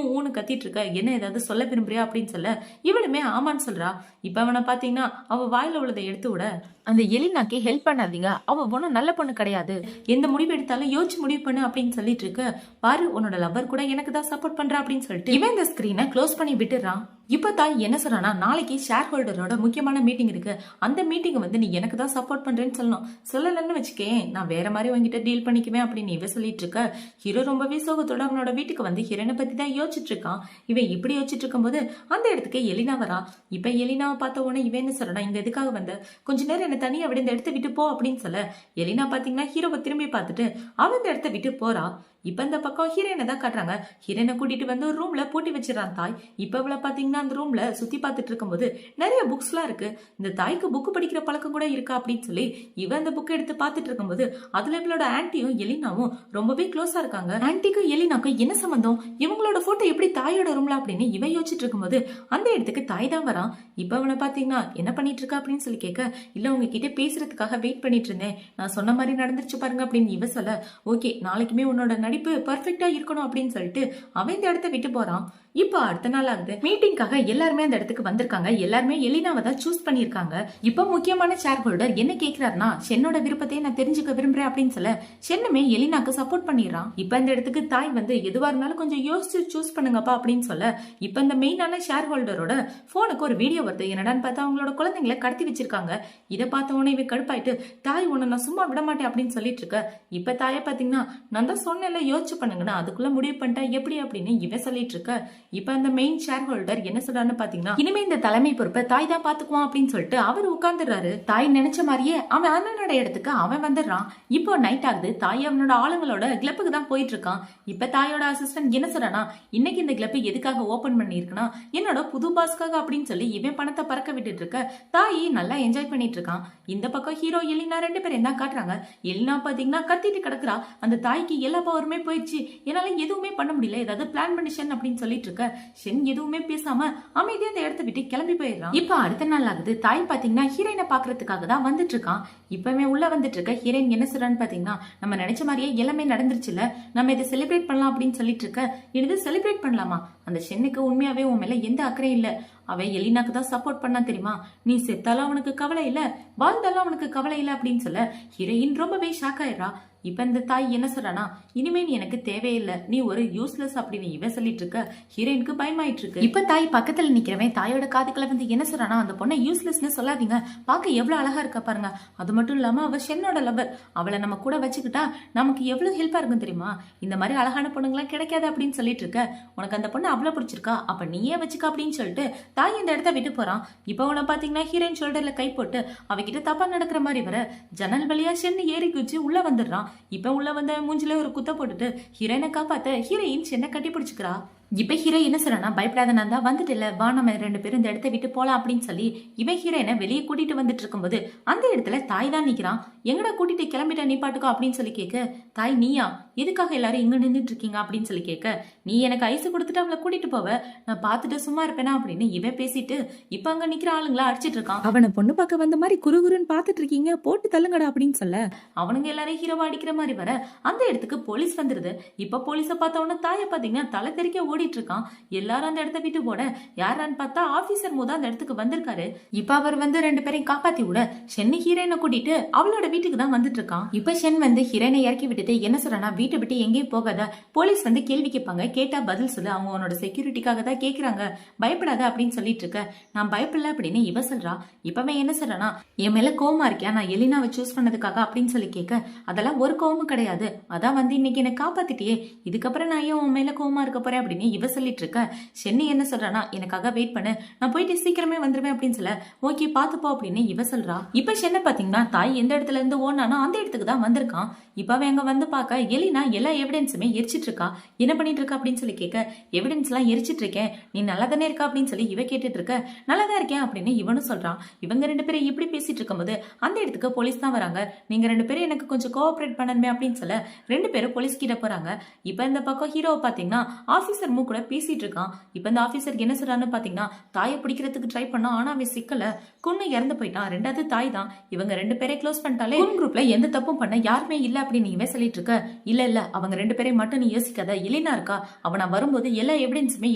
S1: ஊன்னு கத்திட்டு இருக்க, என்ன ஏதாவது சொல்ல விரும்புறியா அப்படின்னு சொல்ல இவளுமே ஆமான்னு சொல்றா. இப்ப அவனை பாத்தீங்கன்னா அவ வாயில உள்ளதை எடுத்து விட, அந்த எலினாக்கு ஹெல்ப் பண்ணாதீங்க, அவ ஒன்னும் நல்ல பொண்ணு கிடையாது, எந்த முடிவு எடுத்தாலும் யோசிச்சு முடிவு பண்ணு அப்படின்னு சொல்லிட்டு இருக்க. பாரு உன்னோட லவர் கூட எனக்கு தான் சப்போர்ட் பண்றா அப்படின்னு சொல்லிட்டு இவன் இந்த ஸ்கிரீனை க்ளோஸ் பண்ணி விட்டுறான். இப்ப தாய் என்ன சொல்றானா, நாளைக்கு ஷேர் ஹோல்டரோட முக்கியமான மீட்டிங் இருக்கு, அந்த மீட்டிங் வந்து நீ எனக்கு தான் சப்போர்ட் பண்றேன்னு சொல்லணும், சொல்லலன்னு வச்சுக்கேன் நான் வேற மாதிரி உங்ககிட்ட டீல் பண்ணிக்குவேன் அப்படின்னு இவ சொல்லிட்டு இருக்க. ஹீரோ ரொம்பவே சோகத்தோட அவனோட வீட்டுக்கு வந்து ஹீரோனை பத்தி தான் யோசிச்சுட்டு இருக்கான். இவன் இப்படி யோசிச்சுட்டு இருக்கும் போது அந்த இடத்துக்கு எலினா வரா. இப்ப எலினாவை பார்த்த உடனே இவன் என்ன சொல்றானா, இங்க எதுக்காக வந்த, கொஞ்ச நேரம் என்ன தனியா விட இந்த இடத்த விட்டு போ அப்படின்னு சொல்ல எலினா பாத்தீங்கன்னா ஹீரோவை திரும்பி பார்த்துட்டு அவன் இந்த இடத்த விட்டு போறா. இப்ப இந்த பக்கம் ஹீரோயினை தான் காட்டுறாங்க. ஹீரோயினை கூட்டிட்டு வந்து ஒரு ரூம்ல பூட்டி வச்சிடறான் தாய். இப்ப இவளை பாத்தீங்கன்னா அந்த ரூம்ல சுத்தி பார்த்துட்டு இருக்கும்போது நிறைய புக்ஸ் எல்லாம் இருக்கு. இந்த தாய்க்கு புக் படிக்கிற பழக்கம் கூட இருக்கா அப்படின்னு சொல்லி இவ அந்த புக்கை எடுத்து பார்த்துட்டு இருக்கும்போது அதுல இவளோட ஆன்ட்டியும் எலினாவும் ரொம்பவே க்ளோஸா இருக்காங்க. ஆன்ட்டிக்கும் எலினாக்கும் என்ன சம்பந்தம், இவங்களோட போட்டோ எப்படி தாயோட ரூம்ல அப்படின்னு இவ யோசிச்சுட்டு இருக்கும்போது அந்த இடத்துக்கு தாய் தான் வரான். இப்ப அவனை பாத்தீங்கன்னா என்ன பண்ணிட்டு இருக்கா அப்படின்னு சொல்லி கேட்க, இல்ல உங்ககிட்ட பேசுறதுக்காக வெயிட் பண்ணிட்டு இருந்தேன், நான் சொன்ன மாதிரி நடந்துருச்சு பாருங்க அப்படின்னு இவ சொல்ல, ஓகே நாளைக்குமே உன்னோட நடிப்பு பர்ஃபெக்டா இருக்கணும் அப்படின்னு சொல்லிட்டு அவன் இந்த இடத்த விட்டு போறான். இப்ப அடுத்த நாள் ஆகுது, மீட்டிங்காக எல்லாருமே அந்த இடத்துக்கு வந்திருக்காங்க. எல்லாருமே எலினாவை தான் சூஸ் பண்ணிருக்காங்க. இப்ப முக்கியமான ஷேர் ஹோல்டர் என்ன கேக்குறாருன்னா, ஷென்னோட விருப்பத்தை நான் தெரிஞ்சுக்க விரும்புறேன் அப்படின்னு சொல்ல ஷென்னுமே எலினாக்கு சப்போர்ட் பண்ணிடுறான். இப்ப இந்த இடத்துக்கு தாய் வந்து எதுவா இருந்தாலும் கொஞ்சம் யோசிச்சு சூஸ் பண்ணுங்கப்பா அப்படின்னு சொல்ல, இப்ப இந்த மெயினான ஷேர் ஹோல்டரோட போனுக்கு ஒரு வீடியோ வருது. என்னடான்னு பார்த்தா அவங்களோட குழந்தைங்களை கடத்தி வச்சிருக்காங்க. இதை பார்த்த உடனே இவன் கடுப்பாயிட்டு, தாய் உன்னை நான் சும்மா விட மாட்டேன் அப்படின்னு சொல்லிட்டு இருக்க. இப்ப தாயை பாத்தீங்கன்னா நான் தான் சொன்னேன்ல யோசிச்சு பண்ணுங்கன்னா அதுக்குள்ள முடிவு பண்ணிட்டா எப்படி அப்படின்னு இவன் சொல்லிட்டு இருக்க. இப்ப அந்த மெயின் ஷேர் ஹோல்டர் என்ன சொல்றான்னு பாத்தீங்கன்னா, இனிமே இந்த தலைமை பொறுப்பை தாய் தான் பாத்துக்குவான் அப்படின்னு சொல்லிட்டு அவர் உட்கார்ந்துடுறாரு. தாய் நினைச்ச மாதிரியே அவன் அண்ணனோட இடத்துக்கு அவன் வந்துடுறான். இப்போ நைட் ஆகுது, தாய் அவனோட ஆளுங்களோட கிளப்புக்கு தான் போயிட்டு இருக்கான். இப்ப தாயோட அசிஸ்டன்ட் என்ன சொல்றானா, இன்னைக்கு இந்த கிளப் எதுக்காக ஓபன் பண்ணிருக்குன்னா என்னோட புது பாஸ்க்காக அப்படின்னு சொல்லி இவன் பணத்தை பறக்க விட்டுட்டு இருக்க. தாய் நல்லா என்ஜாய் பண்ணிட்டு இருக்கான். இந்த பக்கம் ஹீரோ எலினா ரெண்டு பேரும் என்ன காட்டுறாங்க. எலினா பாத்தீங்கன்னா கத்திட்டு கிடக்குறா. அந்த தாய்க்கு எல்லா பவருமே போயிடுச்சு, என்னால எதுவுமே பண்ண முடியல, ஏதாவது பிளான் பண்ணி ஷென் அப்படின்னு சொல்லிட்டு இருக்க. ஷென் எதுவுமே பேசாம அமைதியா அந்த இடத்த விட்டு கிளம்பி போயிடுறான். இப்ப அடுத்த நாள் ஆகுது, தாய் பாத்தீங்கன்னா ஹீரோயினை பாக்குறதுக்காக தான் வந்துட்டு இருக்கான். இப்பவே உள்ள வந்துட்டு இருக்க ஹீரோயின் என்ன சொல்றான்னு பாத்தீங்கன்னா, நம்ம நினைச்ச மாதிரியே எல்லாமே நடந்துருச்சுல, நம்ம இதை செலிப்ரேட் பண்ணலாம் அப்படின்னு சொல்லிட்டு இருக்க. இது செலிப்ரேட் பண்ணலாமா, அந்த ஷென்னுக்கு உண்மையாவே உன் மேல எந்த அக்கறையும் இல்ல, அவன் எலினாக்கு தான் சப்போர்ட் பண்ணா தெரியுமா, நீ செத்தாலும் அவனுக்கு கவலை இல்ல, வாழ்ந்தாலும் அவனுக்கு கவலை இல்ல அப்படின்னு சொல்ல ஹீரோயின் ரொம்பவே ஷாக் ஆயிடுறா. இப்ப இந்த தாய் என்ன சொல்றானா, இனிமே நீ எனக்கு தேவையில்லை, நீ ஒரு யூஸ்லெஸ் அப்படின்னு இவன் சொல்லிட்டு இருக்க. ஹீரோயினுக்கு பயமாயிட்டு இருக்கு. இப்ப தாய் பக்கத்துல நிக்கிறவன் தாயோட காதுக்குள்ள வந்து என்ன சொல்றானா, அந்த பொண்ணை யூஸ்லெஸ்னு சொல்லாதீங்க, பார்க்க எவ்வளவு அழகா இருக்கா பாருங்க, அது மட்டும் இல்லாம அவ ஷென்னோட லவர், அவளை நம்ம கூட வச்சுக்கிட்டா நமக்கு எவ்வளவு ஹெல்ப்பா இருக்கும் தெரியுமா, இந்த மாதிரி அழகான பொண்ணுங்களாம் கிடைக்காது அப்படின்னு சொல்லிட்டு இருக்க. உனக்கு அந்த பொண்ணு அவ்வளவு பிடிச்சிருக்கா, அப்ப நீயே வச்சுக்க அப்படின்னு சொல்லிட்டு தாய் இந்த இடத்த விட்டு போறான். இப்ப உன பாத்தீங்கன்னா ஹீரோயின் ஷோல்டர்ல கை போட்டு அவகிட்ட தப்பா நடக்கிற மாதிரி வர ஜன்னல் வழியா ஷென்னு ஏறி குச்சி உள்ள வந்துடுறான். இப்ப உள்ள வந்த மூஞ்சில ஒரு குத்த போட்டுட்டு ஹீரோயினை காப்பாத்த ஹீரோயின் ஷென்னை கட்டி பிடிச்சுக்கிறா. இப்ப ஹீரோ என்ன சொல்றானா, பயப்படாத நான் தான் வந்துட்டு இல்ல, வா நம்ம ரெண்டு பேரும் இந்த இடத்த விட்டு போலாம் அப்படின்னு சொல்லி இவன் ஹீரோயினை வெளியே கூட்டிட்டு வந்துட்டு இருக்கும்போது அந்த இடத்துல தாய் தான் நிக்கிறான். எங்கடா கூட்டிட்டு கிளம்பிட்ட நீ பாட்டுக்கோ அப்படின்னு சொல்லி கேட்க, தாய் நீயா, எதுக்காக எல்லாரும் இங்க நின்றுட்டு இருக்கீங்க அப்படின்னு சொல்லி கேட்க, நீ எனக்கு ஐஸ் கொடுத்துட்டு அவளை கூட்டிட்டு போவ, நான் பாத்துட்டு சும்மா இருப்பேனா அப்படின்னு இவன் பேசிட்டு இப்ப அங்க நிக்கிற ஆளுங்களா அடிச்சிட்டு இருக்கான்.
S2: அவனை பொண்ணு பார்க்க வந்த மாதிரி குறுகுறுன்னு பாத்துட்டு இருக்கீங்க, போட்டு தள்ளுங்கடா அப்படின்னு சொல்ல
S1: அவனுங்க எல்லாரும் ஹீரோவா அடிக்கிற மாதிரி வர அந்த இடத்துக்கு போலீஸ் வந்துருது. இப்ப போலீஸை பார்த்த உடனே தாயை பாத்தீங்கன்னா தலை தெறிக்க ஓடி ஓடிட்டு இருக்கான். எல்லாரும் அந்த இடத்த விட்டு போட யாரான்னு பார்த்தா ஆபீசர் மூதான் அந்த இடத்துக்கு வந்திருக்காரு. இப்ப அவர் வந்து 2 பேரையும் காப்பாத்தி விட ஷென் ஹீரோயினை கூட்டிட்டு அவளோட வீட்டுக்கு தான் வந்துட்டு இருக்கான். இப்ப ஷென் வந்து ஹீரோயினை இறக்கி விட்டுட்டு என்ன சொல்றானா, வீட்டை விட்டு எங்கேயும் போகாத, போலீஸ் வந்து கேள்வி கேட்பாங்க, கேட்டா பதில் சொல்லு, அவங்க உன்னோட செக்யூரிட்டிக்காக தான் கேக்குறாங்க, பயப்படாத அப்படின்னு சொல்லிட்டு இருக்க. நான் பயப்படல அப்படின்னு இவ சொல்றா. இப்பவே என்ன சொல்றானா, என் மேல கோவமா இருக்கியா, நான் எலினாவை சூஸ் பண்ணதுக்காக அப்படின்னு சொல்லி கேட்க, அதெல்லாம் ஒரு கோவமும் கிடையாது, அதான் வந்து இன்னைக்கு என்ன காப்பாத்திட்டியே, இதுக்கப்புறம் நான் ஏன் உன் மேல கோவமா இருக்க போறேன் அப்படின்னு இவ சொல்லிட்டு இருக்க. ஷென்னி என்ன சொல்றானா, எனக்காக வெயிட் பண்ணு, நான் போயிட்டு சீக்கிரமே வந்துருவேன் அப்படின்னு சொல்ல, ஓகே பாத்துப்போ அப்படின்னு இவ சொல்றா. இப்ப ஷென்னை பாத்தீங்கன்னா தாய் எந்த இடத்துல இருந்து ஓடனானோ அந்த இடத்துக்கு தான் வந்திருக்கான். இப்பவே அங்க வந்து பார்க்க எலினா எல்லா எவிடன்ஸுமே எரிச்சிட்டு இருக்கா. என்ன பண்ணிட்டு இருக்கா அப்படின்னு சொல்லி கேட்க, எவிடன்ஸ் எல்லாம் எரிச்சிட்டு இருக்கேன், நீ நல்லா தானே இருக்கா அப்படின்னு சொல்லி இவ கேட்டுட்டு இருக்க. நல்லாதான் இருக்கேன் அப்படின்னு இவனும் சொல்றான். இவங்க 2 பேரும் இப்படி பேசிட்டு இருக்கும்போது அந்த இடத்துக்கு போலீஸ் தான் வராங்க. நீங்க 2 பேரும் எனக்கு கொஞ்சம் கோஆபரேட் பண்ணணுமே அப்படின்னு சொல்ல 2 பேரும் போலீஸ் கிட்ட போறாங்க. இப்ப இந்த பக்கம் ஹீரோவை பாத்தீங்கன்னா ஆபீசர் மூ கூட பேசிட்டு இருக்கான். இப்ப இந்த ஆபீசர் என்ன சொல்றான்னு பாத்தீங்கன்னா, தாயை பிடிக்கிறதுக்கு ட்ரை பண்ணா, ஆனா அவன் சிக்கல, கொன்னு இறந்து போயிட்டான், 2வது தாய் தான், இவங்க 2 பேரை க்ளோஸ் பண்ணிட்டாலே குரூப்ல எந்த தப்பும் பண்ண யாருமே இல்ல அப்படின்னு இவன் சொல்லிட்டு இருக்க. இல்ல அவங்க 2 பேரை மட்டும் நீ யோசிக்காத, எலினா இருக்கா, அவனா வரும்போது எல்லா எவிடன்ஸுமே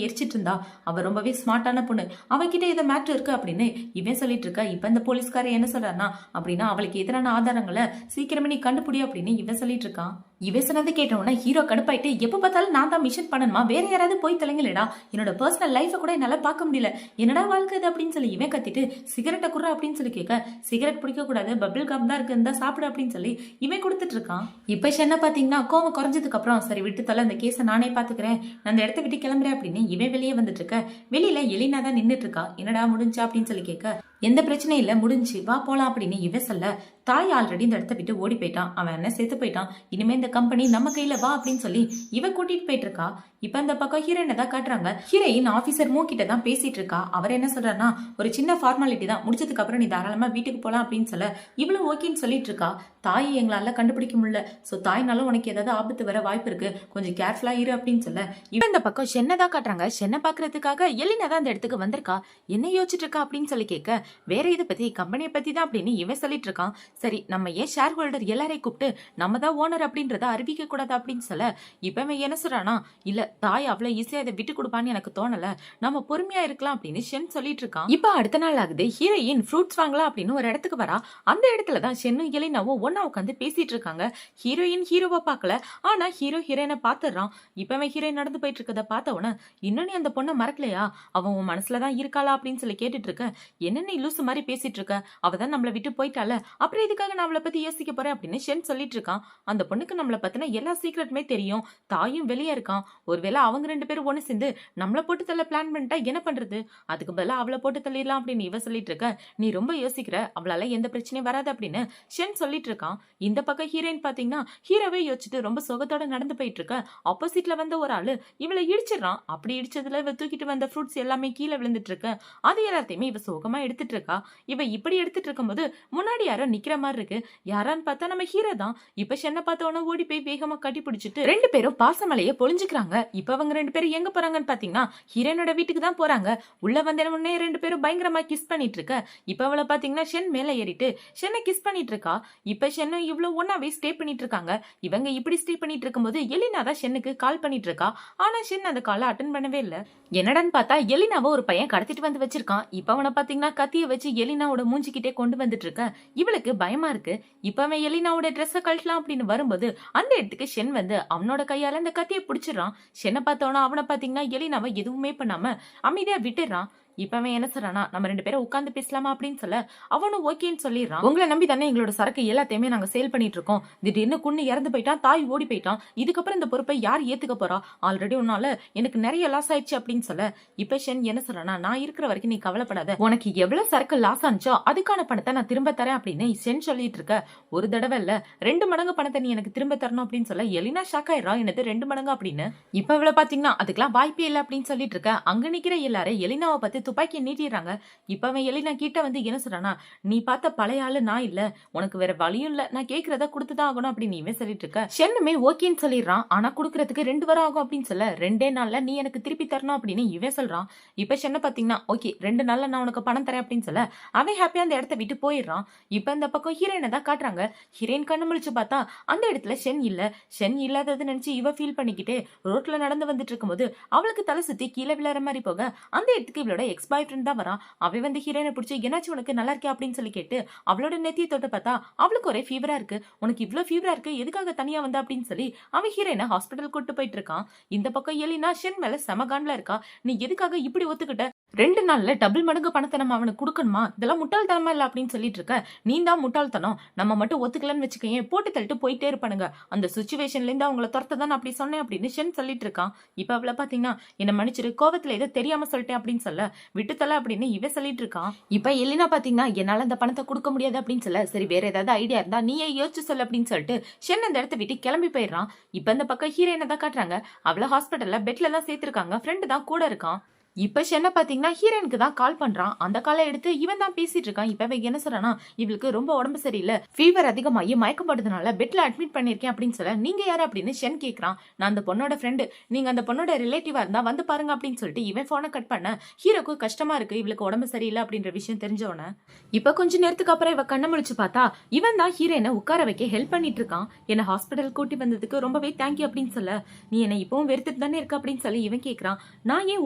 S1: எரிச்சிட்டு இருந்தா, அவ ரொம்பவே ஸ்மார்ட்டான பொண்ணு, அவகிட்ட ஏதோ மேட்டர் இருக்கு அப்படின்னு இவன் சொல்லிட்டு இருக்க. இப்ப இந்த போலீஸ்காரர் என்ன சொல்றானா அப்படின்னா, அவளுக்கு எதிரான ஆதாரங்களை சீக்கிரமே நீ கண்டுபிடி அப்படின்னு இவன் சொல்லிட்டு இருக்கான். இவன் சொன்னது கேட்டவன ஹீரோ கடுப்பாயிட்டு, எப்ப பார்த்தாலும் நான் தான் மிஷன் பண்ணணுமா, வேற யாராவது போய் தலைங்களேடா, என்னோட பர்சனல் லைஃப கூட என்னால பார்க்க முடியல, என்னடா வாழ்க்கை இது அப்படின்னு சொல்லி இவன் கத்திட்டு, சிகரெட்டை குடுறா அப்படின்னு சொல்லி கேட்க, சிகரெட் பிடிக்க கூடாது, பபிள் கம் தான் இருக்கு, இருந்தா சாப்பிடு அப்படின்னு சொல்லி இவன் கொடுத்துட்டு இருக்கான். இப்ப ஷென்னை பாத்தீங்கன்னா கோவம் குறைஞ்சதுக்கு அப்புறம், சரி விட்டு தலை, அந்த கேஸை நானே பாத்துக்கிறேன், நான் அந்த இடத்த விட்டு கிளம்புறேன் அப்படின்னு இவன் வெளியே வந்துட்டு இருக்க. வெளியில எலினா தான் நின்றுட்டு இருக்கா. என்னடா முடிஞ்சா அப்படின்னு சொல்லி கேட்க, எந்த பிரச்சனையும் இல்ல, முடிஞ்சு வா போலாம் அப்படின்னு இவன் சொல்ல, தாய் ஆல்ரெடி இந்த இடத்த விட்டு ஓடி போயிட்டான், அவன் என்ன செத்து போயிட்டான், இனிமே இந்த கம்பெனி நம்ம கையில வா அப்படின்னு சொல்லி இவ கூட்டிட்டு போயிட்டு இருக்கா. இப்ப அந்த பக்கம் ஹீரோயினை தான் காட்டுறாங்க. ஹீரோயின் ஆபீசர் மூ கிட்ட தான் பேசிட்டு இருக்கா. அவர் என்ன சொல்றாருன்னா, ஒரு சின்ன ஃபார்மாலிட்டி தான், முடிச்சதுக்கு அப்புறம் நீ தாராளமா வீட்டுக்கு போலாம் அப்படின்னு சொல்ல இவ்வளவு ஓகேன்னு சொல்லிட்டு இருக்கா. தாயை எங்களால கண்டுபிடிக்க முடியல, சோ தாய்னாலும் உனக்கு ஏதாவது ஆபத்து வர வாய்ப்பு இருக்கு, கொஞ்சம் கேர்ஃபுல்லா இரு அப்படின்னு சொல்ல இப்ப இந்த பக்கம் ஷென்னை தான் காட்டுறாங்க. ஷென்னை பாக்குறதுக்காக எலினா தான் அந்த இடத்துக்கு வந்திருக்கா. என்ன யோசிச்சுட்டு இருக்கா அப்படின்னு சொல்லி கேட்க, வேற இதை பத்தி கம்பெனியை பத்தி தான் அப்படின்னு இவன் சொல்லிட்டு இருக்கான். சரி நம்ம ஏன் ஷேர் ஹோல்டர் எல்லாரையும் கூப்பிட்டு நம்ம தான் ஓனர் அப்படின்றத அறிவிக்க கூடாது அப்படின்னு சொல்ல இப்ப என்ன சொல்றானா, இல்ல தாய் அவ்வளவு ஈஸியா இதை விட்டு கொடுப்பான்னு எனக்கு தோணல, நம்ம பொறுமையா இருக்கலாம் அப்படின்னு ஷென் சொல்லிட்டு இருக்கான். இப்ப அடுத்த நாள் ஆகுது. ஹீரோயின் ஃப்ரூட்ஸ் வாங்கலாம் அப்படின்னு ஒரு இடத்துக்கு வரா. அந்த இடத்துலதான் ஷென்னும் எலினாவும் ஒன்னா உட்காந்து பேசிட்டு இருக்காங்க. ஹீரோயின் ஹீரோவை பார்க்கல, ஆனா ஹீரோ ஹீரோயினை பாத்துறான். இப்ப ஹீரோயின் நடந்து போயிட்டு இருக்கத பார்த்த உடனே, இன்னும் நீ அந்த பொண்ணை மறக்கலையா, அவன் உன் மனசுலதான் இருக்காளா அப்படின்னு சொல்லி கேட்டுட்டு இருக்க. என்ன லூசு மாதிரி பேசிட்டு இருக்க, அவதான் நம்மளை விட்டு போயிட்டால, அப்புறம் இதுக்காக நான் அவளை பத்தி யோசிக்க போறேன் அப்படின்னு ஷென் சொல்லிட்டு இருக்கான். அந்த பொண்ணுக்கு நம்மளை பத்தின எல்லா சீக்ரெட்டுமே தெரியும், தாயும் வெளியே இருக்கான், ஒருவேளை அவங்க 2 பேரும் ஒண்ணு சேர்ந்து நம்மளை போட்டு தள்ள பிளான் பண்ணிட்டா என்ன பண்றது, அதுக்கு பதிலா அவளை போட்டு தள்ளிடலாம் அப்படின்னு இவ சொல்லிட்டு இருக்க. நீ ரொம்ப யோசிக்கிற, அவளால எந்த பிரச்சனையும் வராது அப்படின்னு ஷென் சொல்லிட்டு இருக்கான். இந்த பக்கம் ஹீரோயின் பாத்தீங்கன்னா ஹீரோவே யோசிச்சுட்டு ரொம்ப சுகத்தோட நடந்து போயிட்டு இருக்க. ஆப்போசிட்ல வந்த ஒரு ஆளு இவளை இடிச்சிடறான். அப்படி இடிச்சதுல இவ தூக்கிட்டு வந்த ஃப்ரூட்ஸ் எல்லாமே கீழே விழுந்துட்டு இருக்க. அது எல்லாத்தையுமே இவ சோகமா எடுத்துட்டு இருக்கா. இவ இப்படி எடுத்துட்டு இருக்கும்போது முன்னாடி யாரோ நிக்கிற மாதிரி இருக்கு. யாரான்னு பார்த்தா நம்ம ஹீரோ தான். இப்ப ஷென்னை பார்த்தவன ஓடி போய் வேகமா கட்டி பிடிச்சிட்டு 2 பேரும் பாசமலைய பொழிஞ்சுக்கிறாங்க. இப்ப அவங்க 2 பேரும் எங்க போறாங்கன்னு பாத்தீங்கன்னா ஹீரோனோட வீட்டுக்கு தான் போறாங்க. உள்ள வந்த உடனே 2 பேரும் பயங்கரமா கிஸ் பண்ணிட்டு இருக்க. இப்ப அவளை பாத்தீங்கன்னா ஷென் மேல ஏறிட்டு ஷென்னை கிஸ் பண்ணிட்டு இருக்கா. இப்ப ஷென்னும் இவ்வளவு ஒன்னாவே ஸ்டே பண்ணிட்டு இருக்காங்க. இவங்க இப்படி ஸ்டே பண்ணிட்டு இருக்கும்போது எலினா தான் ஷென்னுக்கு கால் பண்ணிட்டு இருக்கா. ஆனா ஷென் அந்த காலை அட்டன் பண்ணவே இல்ல. என்னடான்னு பார்த்தா எலினாவை ஒரு பையன் கடத்திட்டு வந்து வச்சிருக்கான். இப்ப அவனை பாத்தீங்கன்னா கத்திய வச்சு எலினாவோட மூஞ்சிக்கிட்டே கொண்டு வந்துட்டு இருக்க. இவளுக்கு பயமா இருக்கு. இப்ப அவன் எலினாவோட ட்ரெஸ்ஸை கழட்டலாம் அப்படின்னு வரும்போது அந்த இடத்துக்கு ஷென் வந்து அவனோட கையால அந்த கத்தியை பிடிச்சிடறான். ஷென்னை பார்த்தவனா அவனை பாத்தீங்கன்னா எலினாவை எதுவுமே பண்ணாம அமைதியா விட்டுறான். இப்ப அவன் என்ன சொல்றானா, நம்ம 2 பேரும் உட்கார்ந்து பேசலாமா அப்படின்னு சொல்ல அவனும் ஓகேன்னு சொல்லிடுறான். உங்களை நம்பி தானே எங்களோட சரக்கு எல்லாத்தையுமே நாங்க சேல் பண்ணிட்டு இருக்கோம், திடீர்னு குன்னு இறந்து போயிட்டான், தாய் ஓடி போயிட்டான், இதுக்கப்புறம் இந்த பொறுப்பை யார் ஏத்துக்க போறா, ஆல்ரெடி உன்னால எனக்கு நிறைய லாஸ் ஆயிடுச்சு அப்படின்னு சொல்ல இப்ப ஷென் என்ன சொல்றானா, நான் இருக்கிற வரைக்கும் நீ கவலைப்படாத, உனக்கு எவ்வளவு சரக்கு லாஸ் ஆனிச்சோ அதுக்கான பணத்தை நான் திரும்ப தரேன் அப்படின்னு ஷென் சொல்லிட்டு இருக்க. ஒரு தடவை இல்ல 2 மடங்கு பணத்தை நீ எனக்கு திரும்ப தரணும் அப்படின்னு சொல்ல எலினா ஷாக் ஆயிரா, என்னது 2 மடங்கு அப்படின்னு. இப்ப இவ்வளவு பாத்தீங்கன்னா அதுக்கெல்லாம் வாய்ப்பே இல்லை அப்படின்னு சொல்லிட்டு இருக்க. அங்க நிக்கிற எல்லாரும் எலினாவை பத்தி துப்பாக்கியை நீட்டிடுறாங்க. இப்ப அவன் எலினா கிட்ட வந்து என்ன சொல்றானா, நீ பார்த்த பழைய ஆளு நான் இல்ல, உனக்கு வேற வழியும் இல்ல, நான் கேக்குறத கொடுத்துதான் ஆகணும் அப்படின்னு இவன் சொல்லிட்டு இருக்க. ஷென்னுமே ஓகேன்னு சொல்லிடுறான். ஆனா குடுக்கறதுக்கு 2 வாரம் ஆகும் அப்படின்னு சொல்ல, 2 நாள்ல நீ எனக்கு திருப்பி தரணும் அப்படின்னு இவன் சொல்றான். இப்ப ஷென்னை பாத்தீங்கன்னா ஓகே 2 நாள்ல நான் உனக்கு பணம் தரேன் அப்படின்னு சொல்ல அவன் ஹாப்பியா அந்த இடத்த விட்டு போயிடுறான். இப்ப இந்த பக்கம் ஹீரோயினை தான் காட்டுறாங்க. ஹீரோயின் கண்ணு முழிச்சு பார்த்தா அந்த இடத்துல ஷென் இல்ல. ஷென் இல்லாதது நினைச்சு இவ ஃபீல் பண்ணிக்கிட்டே ரோட்ல நடந்து வந்துட்டு இருக்கும்போது அவளுக்கு தலை சுத்தி கீழே விழற மாதிரி போக அந்த இடத்துக்கு இவளோட எக்ஸ் பாய் ஃப்ரெண்ட் தான் வரான். அவன் வந்து ஹீரோயினை பிடிச்சி என்னாச்சு உனக்கு நல்லா இருக்கே அப்படின்னு சொல்லி கேட்டு அவளோட நெத்தியை தொட்டு பார்த்தா அவளுக்கு ஒரே ஃபீவரா இருக்கு. உனக்கு இவ்வளவு ஃபீவரா இருக்கு, எதுக்காக தனியா வந்தா அப்படின்னு சொல்லி அவன் ஹீரோயினை ஹாஸ்பிட்டல் கூட்டு போயிட்டு இருக்கான். இந்த பக்கம் எலினா ஷென் மேல செமகான்ல இருக்கா. நீ எதுக்காக இப்படி ஒத்துக்கிட்ட, 2 நாள்ல டபுள் மடங்கு பணத்தை நம்ம அவனுக்கு கொடுக்கணுமா, இதெல்லாம் முட்டாள்தனமா இல்ல அப்படின்னு சொல்லிட்டு இருக்க. நீ தான் முட்டாள்தனம், நம்ம மட்டும் ஒத்துக்கலன்னு வச்சுக்கேன் போட்டு தள்ளிட்டு போயிட்டே இருப்பானுங்க, அந்த சுச்சுவேஷன்ல இருந்து அவங்கள துரத்ததான் அப்படி சொன்னேன் அப்படின்னு ஷென் சொல்லிட்டு இருக்கான். இப்ப அவளை பாத்தீங்கன்னா என்ன மன்னிச்சிரு, கோவத்துல ஏதோ தெரியாம சொல்லிட்டேன் அப்படின்னு சொல்ல விட்டுத்தல அப்படின்னு இவ சொல்லிட்டு இருக்கான். இப்ப எலினா பாத்தீங்கன்னா என்னால அந்த பணத்தை கொடுக்க முடியாது அப்படின்னு சொல்ல, சரி வேற ஏதாவது ஐடியா இருந்தா நீயே யோசிச்சு சொல்லு அப்படின்னு சொல்லிட்டு ஷென் அந்த இடத்த விட்டு கிளம்பி போயிடுறான். இப்ப இந்த பக்கம் ஹீரோயினை தான் காட்டுறாங்க. அவளை ஹாஸ்பிட்டல்ல பெட்ல தான் சேர்த்திருக்காங்க, ஃப்ரெண்டு தான் கூட இருக்கான். இப்ப ஷென்னை பாத்தீங்கன்னா ஹீரோயினுக்கு தான் கால் பண்றான். அந்த காலை எடுத்து இவன் தான் பேசிட்டு இருக்கான். இப்ப இவன் என்ன சொல்றானா, இவளுக்கு ரொம்ப உடம்பு சரியில்லை, ஃபீவர் அதிகமாகி மயக்கப்படுறதுனால பெட்ல அட்மிட் பண்ணிருக்கேன் அப்படின்னு சொல்ல, நீங்க யாரு அப்படின்னு ஷென் கேக்குறான். நான் அந்த பொண்ணோட ஃப்ரெண்டு, நீங்க அந்த பொண்ணோட ரிலேட்டிவா இருந்தா வந்து பாருங்க அப்படின்னு சொல்லிட்டு இவன் போனை கட் பண்ண ஹீரோக்கு கஷ்டமா இருக்கு, இவளுக்கு உடம்பு சரியில்லை அப்படின்ற விஷயம் தெரிஞ்சவன இப்ப கொஞ்ச நேரத்துக்கு அப்புறம் இவ கண்ண முழிச்சு பார்த்தா இவன் தான் ஹீரோயினை உட்கார வைக்க ஹெல்ப் பண்ணிட்டு இருக்கான். என்ன ஹாஸ்பிட்டல் கூட்டி வந்ததுக்கு ரொம்பவே தேங்க்யூ அப்படின்னு சொல்ல, நீ என்ன இப்பவும் வெறுத்துட்டு தானே இருக்க அப்படின்னு சொல்லி இவன் கேக்குறான். நான் ஏன்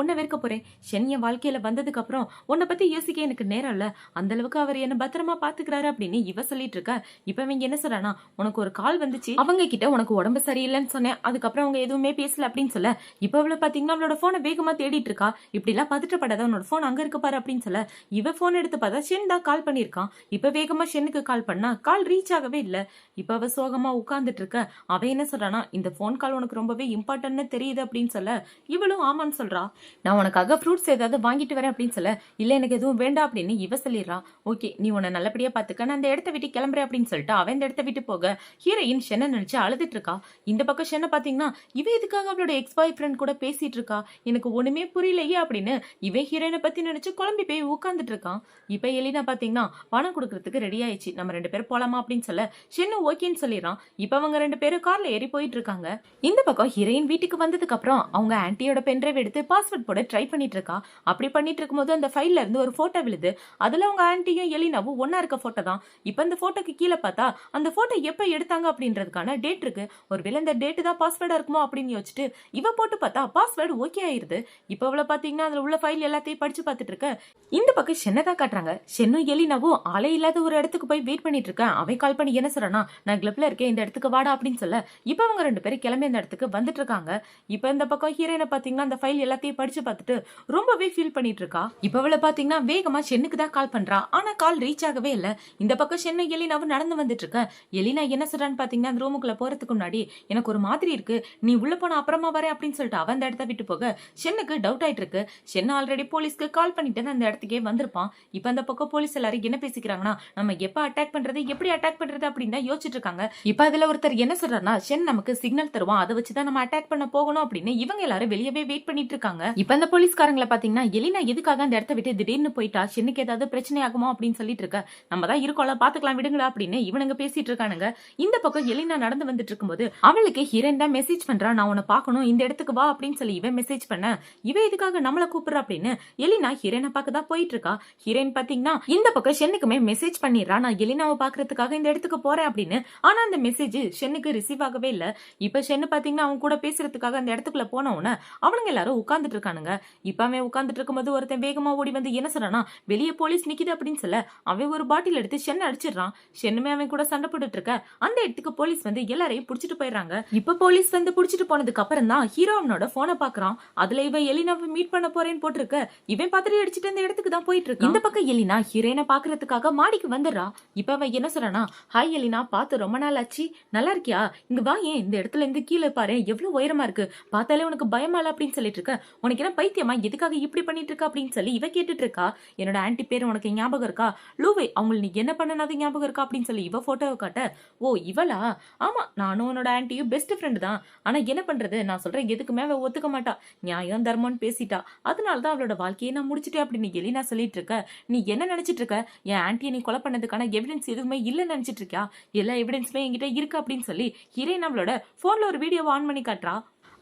S1: உன்னை வெறுக்க போறேன், ஷென் என் வாழ்க்கையில வந்ததுக்கு அப்புறம் உன்னை பத்தி யோசிக்க எனக்கு நேரம் இல்ல, அந்த அளவுக்கு அவர் என்ன பத்திரமா பாத்துக்கிறாரு அப்படின்னு இவ சொல்லிட்டு இருக்க. இப்ப இவங்க என்ன சொல்றானா, உனக்கு ஒரு கால் வந்துச்சு, அவங்க கிட்ட உனக்கு உடம்பு சரியில்லைன்னு சொன்னேன், அதுக்கப்புறம் அவங்க எதுவுமே பேசல அப்படின்னு சொல்ல, இப்ப அவளை பாத்தீங்கன்னா அவளோட போனை வேகமா தேடிட்டு இருக்கா. இப்படி எல்லாம் பதட்டப்படாத, உன்னோட போன் அங்க இருக்கு பாரு அப்படின்னு சொல்ல இவ போன் எடுத்து பார்த்தா ஷென் தான் கால் பண்ணிருக்கான். இப்ப வேகமா ஷென்னுக்கு கால் பண்ணா கால் ரீச் ஆகவே இல்ல. இப்ப அவ சோகமா உட்கார்ந்துட்டு இருக்க. அவ என்ன சொல்றானா, இந்த போன் கால் உனக்கு ரொம்பவே இம்பார்ட்டன்ட்னு தெரியுது அப்படின்னு சொல்ல இவளும் ஆமான்னு சொல்றா. நான் உனக்காக ஃப்ரூட்ஸ் ஏதாவது வாங்கிட்டு வரேன் அப்படின்னு சொல்ல, இல்ல எனக்கு எதுவும் வேண்டாம் அப்படின்னு இவ சொல்லிடுறா. ஓகே நீ உன்னை நல்லபடியா பாத்துக்க, நான் அந்த இடத்த விட்டு கிளம்புறேன் அப்படின்னு சொல்லிட்டு அவன் இந்த இடத்த விட்டு போக ஹீரோயின் ஷென்னை நினைச்சு அழுதுட்டு இருக்கா. இந்த பக்கம் ஷென்னை பாத்தீங்கன்னா இவ எதுக்காக அவளோட எக்ஸ் பாய் ஃப்ரெண்ட் கூட பேசிட்டு இருக்கா, எனக்கு ஒண்ணுமே புரியலையே அப்படின்னு இவன் ஹீரோயினை பத்தி நினைச்சு குழம்பி போய் உட்கார்ந்துட்டு இருக்கான். இப்ப எலினா பாத்தீங்கன்னா பணம் கொடுக்கறதுக்கு ரெடி ஆயிடுச்சு, நம்ம 2 பேரும் போலாமா அப்படின்னு சொல்ல ஷென்னு ஓகேன்னு சொல்லிடுறான். இப்ப அவங்க 2 பேரும் கார்ல ஏறி போயிட்டு இருக்காங்க. இந்த பக்கம் ஹீரோயின் வீட்டுக்கு வந்ததுக்கு அப்புறம் அவங்க ஆன்ட்டியோட பென்ட்ரைவ் எடுத்து பாஸ்வேர்ட் போட ட்ரை பண்ணிட்டு இருக்கா. அப்படி பண்ணிட்டு இருக்கும்போது அந்த ஃபைல்ல இருந்து ஒரு போட்டோ விழுது. அதுல அவங்க ஆன்ட்டியும் எலினாவும் ஒன்னா இருக்க போட்டோ தான். இப்ப இந்த போட்டோக்கு கீழே பார்த்தா அந்த போட்டோ எப்ப எடுத்தாங்க அப்படின்றதுக்கான டேட் இருக்கு. ஒருவேளை இந்த டேட் தான் பாஸ்வேர்டா இருக்குமோ அப்படின்னு யோசிச்சுட்டு இவ போட்டு பார்த்தா பாஸ்வேர்டு ஓகே ஆயிருது. இப்ப அவளை பாத்தீங்கன்னா அதுல உள்ள ஃபைல் எல்லாத்தையும் படிச்சு பார்த்துட்டு இருக்க. இந்த பக்கம் ஷென்னை தான் காட்டுறாங்க. ஷென்னும் எலினாவும் ஆளே இல்லாத ஒரு இடத்துக்கு போய் வெயிட் பண்ணிட்டு இருக்கேன். அவன் கால் பண்ணி என்ன சொல்றானா, நான் கிளப்ல இருக்கேன், இந்த இடத்துக்கு வாடா அப்படின்னு சொல்ல இப்ப அவங்க 2 பேரும் கிளம்பி அந்த இடத்துக்கு வந்துட்டு இருக்காங்க. இப்ப இந்த பக்கம் ஹீரோயினை பாத்தீங்கன்னா அந்த ஃபைல் எல்லாத்தையும் படிச்சு பார்த்துட்டு ரொம்பவே ஃபீல் பண்ணிட்டு இருக்கா. இப்ப அவளை பாத்தீங்கன்னா வேகமா ஷென்னுக்கு தான் கால் பண்றா. ஆனா கால் ரீச் ஆகவே இல்ல. இந்த பக்கம் ஷென்னு எலினாவும் நடந்து வந்துட்டு இருக்க. எலினா என்ன சொல்றான்னு பாத்தீங்கன்னா அந்த ரூமுக்குள்ள போறதுக்கு முன்னாடி எனக்கு ஒரு மாதிரி இருக்கு, நீ உள்ள போன அப்புறமா வரேன் அப்படின்னு சொல்லிட்டு அவன் அந்த இடத்த விட்டு போக ஷென்னுக்கு டவுட் ஆயிட்டு இருக்கு. ஷென் ஆல்ரெடி போலீஸ்க்கு கால் பண்ணிட்டு அந்த இடத்துக்கே வந்திருப்பான். இப்ப அந்த பக்கம் போலீஸ் எல்லாரும் என்ன பேசிக்கிறாங்கன்னா, நம்ம எப்ப அட்டாக் பண்றது, எப்படி அட்டாக் பண்றது அப்படின்னு தான் யோசிச்சுட்டு இருக்காங்க. இப்ப அதுல ஒருத்தர் என்ன சொல்றாருன்னா, ஷென் நமக்கு சிக்னல் தருவான், அதை வச்சுதான் நம்ம அட்டாக் பண்ண போகணும் அப்படின்னு இவங்க எல்லாரும் வெளியவே வெயிட் பண்ணிட்டு இருக்காங்க. இப்ப அந்த போலீஸ்காரங்களை பாத்தீங்கன்னா எலினா எதுக்காக அந்த இடத்த விட்டு திடீர்னு போயிட்டா, ஷென்னுக்கு ஏதாவது பிரச்சனை ஆகுமோ அப்படின்னு சொல்லிட்டு இருக்க. நம்ம தான் இருக்கோம்ல, பாத்துக்கலாம் விடுங்களா அப்படின்னு இவனுங்க பேசிட்டு இருக்கானுங்க. இந்த பக்கம் எலினா நடந்து வந்துட்டு இருக்கும்போது அவளுக்கு ஹீரோயின் தான் மெசேஜ் பண்றா, நான் உன்னை பாக்கணும், இந்த இடத்துக்கு வா அப்படின்னு சொல்லி இவன் மெசேஜ் பண்ண இவ எதுக்காக நம்மள கூப்பிடுறா அப்படின்னு எலினா ஹீரோயினை பார்க்க தான் போயிட்டு இருக்கா. ஹீரோயின் பாத்தீங்கன்னா இந்த பக்கம் ஷென்னுக்குமே மெசேஜ் பண்ணிடுறா, நான் எலினாவை பாக்குறதுக்காக இந்த இடத்துக்கு போறேன் அப்படின்னு. ஆனா அந்த மெசேஜ் ஷென்னுக்கு ரிசீவ் ஆகவே இல்ல. இப்ப ஷென்னு பாத்தீங்கன்னா அவங்க கூட பேசுறதுக்காக அந்த இடத்துக்குள்ள போன உடனே அவனுங்க எல்லாரும் உட்கார்ந்துட்டு இருக்கானுங்க. இப்ப அவன் உட்கார்ந்துட்டு இருக்கும்போது ஒருத்தன் வேகமா ஓடி வந்து என்ன சொல்றானா, வெளியே போலீஸ் நிக்குது அப்படின்னு சொல்ல அவன் ஒரு பாட்டில் எடுத்து ஷென்னை அடிச்சிடறான். ஷென்னுமே அவன் கூட சண்டை போட்டுட்டு இருக்க. அந்த இடத்துக்கு போலீஸ் வந்து எல்லாரையும் புடிச்சிட்டு போயிடுறாங்க. இப்ப போலீஸ் வந்து புடிச்சிட்டு போனதுக்கு அப்புறம் தான் ஹீரோ அவனோட போனை பாக்குறான். அதுல இவன் எலினாவை மீட் பண்ண போறேன்னு போட்டிருக்க. இவன் பத்திரி அடிச்சுட்டு அந்த இடத்துக்கு தான் போயிட்டு இருக்கு. இந்த பக்கம் எலினா ஹீரோயினை பாக்குறதுக்காக மாடிக்கு வந்துடுறா. இப்ப அவன் என்ன சொல்றானா, ஹாய் எலினா, பார்த்து ரொம்ப நாள் ஆச்சு, நல்லா இருக்கியா, இங்க வா, ஏன் இந்த இடத்துல இருந்து கீழே பாரு, எவ்வளவு உயரமா இருக்கு, பார்த்தாலே உனக்கு பயமா இல்ல அப்படின்னு சொல்லிட்டு இருக்க. உனக்கு என்ன பைத்தியமா, என்னம்மா எதுக்காக இப்படி பண்ணிட்டு இருக்கா அப்படின்னு சொல்லி இவ கேட்டுட்டு இருக்கா. என்னோட ஆன்ட்டி பேர் உனக்கு ஞாபகம் இருக்கா? லூவே, அவங்க நீ என்ன பண்ணனது ஞாபகம் இருக்கா அப்படின்னு சொல்லி இவ போட்டோவை காட்ட, ஓ இவளா? ஆமா, நானும் உன்னோட ஆன்ட்டியும் பெஸ்ட் ஃப்ரெண்டு தான். ஆனா என்ன பண்றது, நான் சொல்றேன் எதுக்குமே அவ ஒத்துக்க மாட்டா. நியாயம் தர்மம்னு பேசிட்டா. அதனாலதான் அவளோட வாழ்க்கையை நான் முடிச்சிட்டேன் அப்படின்னு எலினா சொல்லிட்டு இருக்க. நீ என்ன நினைச்சிட்டு இருக்க? என் ஆன்ட்டியை நீ கொலை பண்ணதுக்கான எவிடன்ஸ் எதுவுமே இல்லைன்னு நினைச்சிட்டு இருக்கியா? எல்லா எவிடன்ஸுமே என்கிட்ட இருக்கு அப்படின்னு சொல்லி ஹீரோயின் அவளோட போன்ல ஒரு வீடியோவை ஆன் பண்ணி காட்டுறா.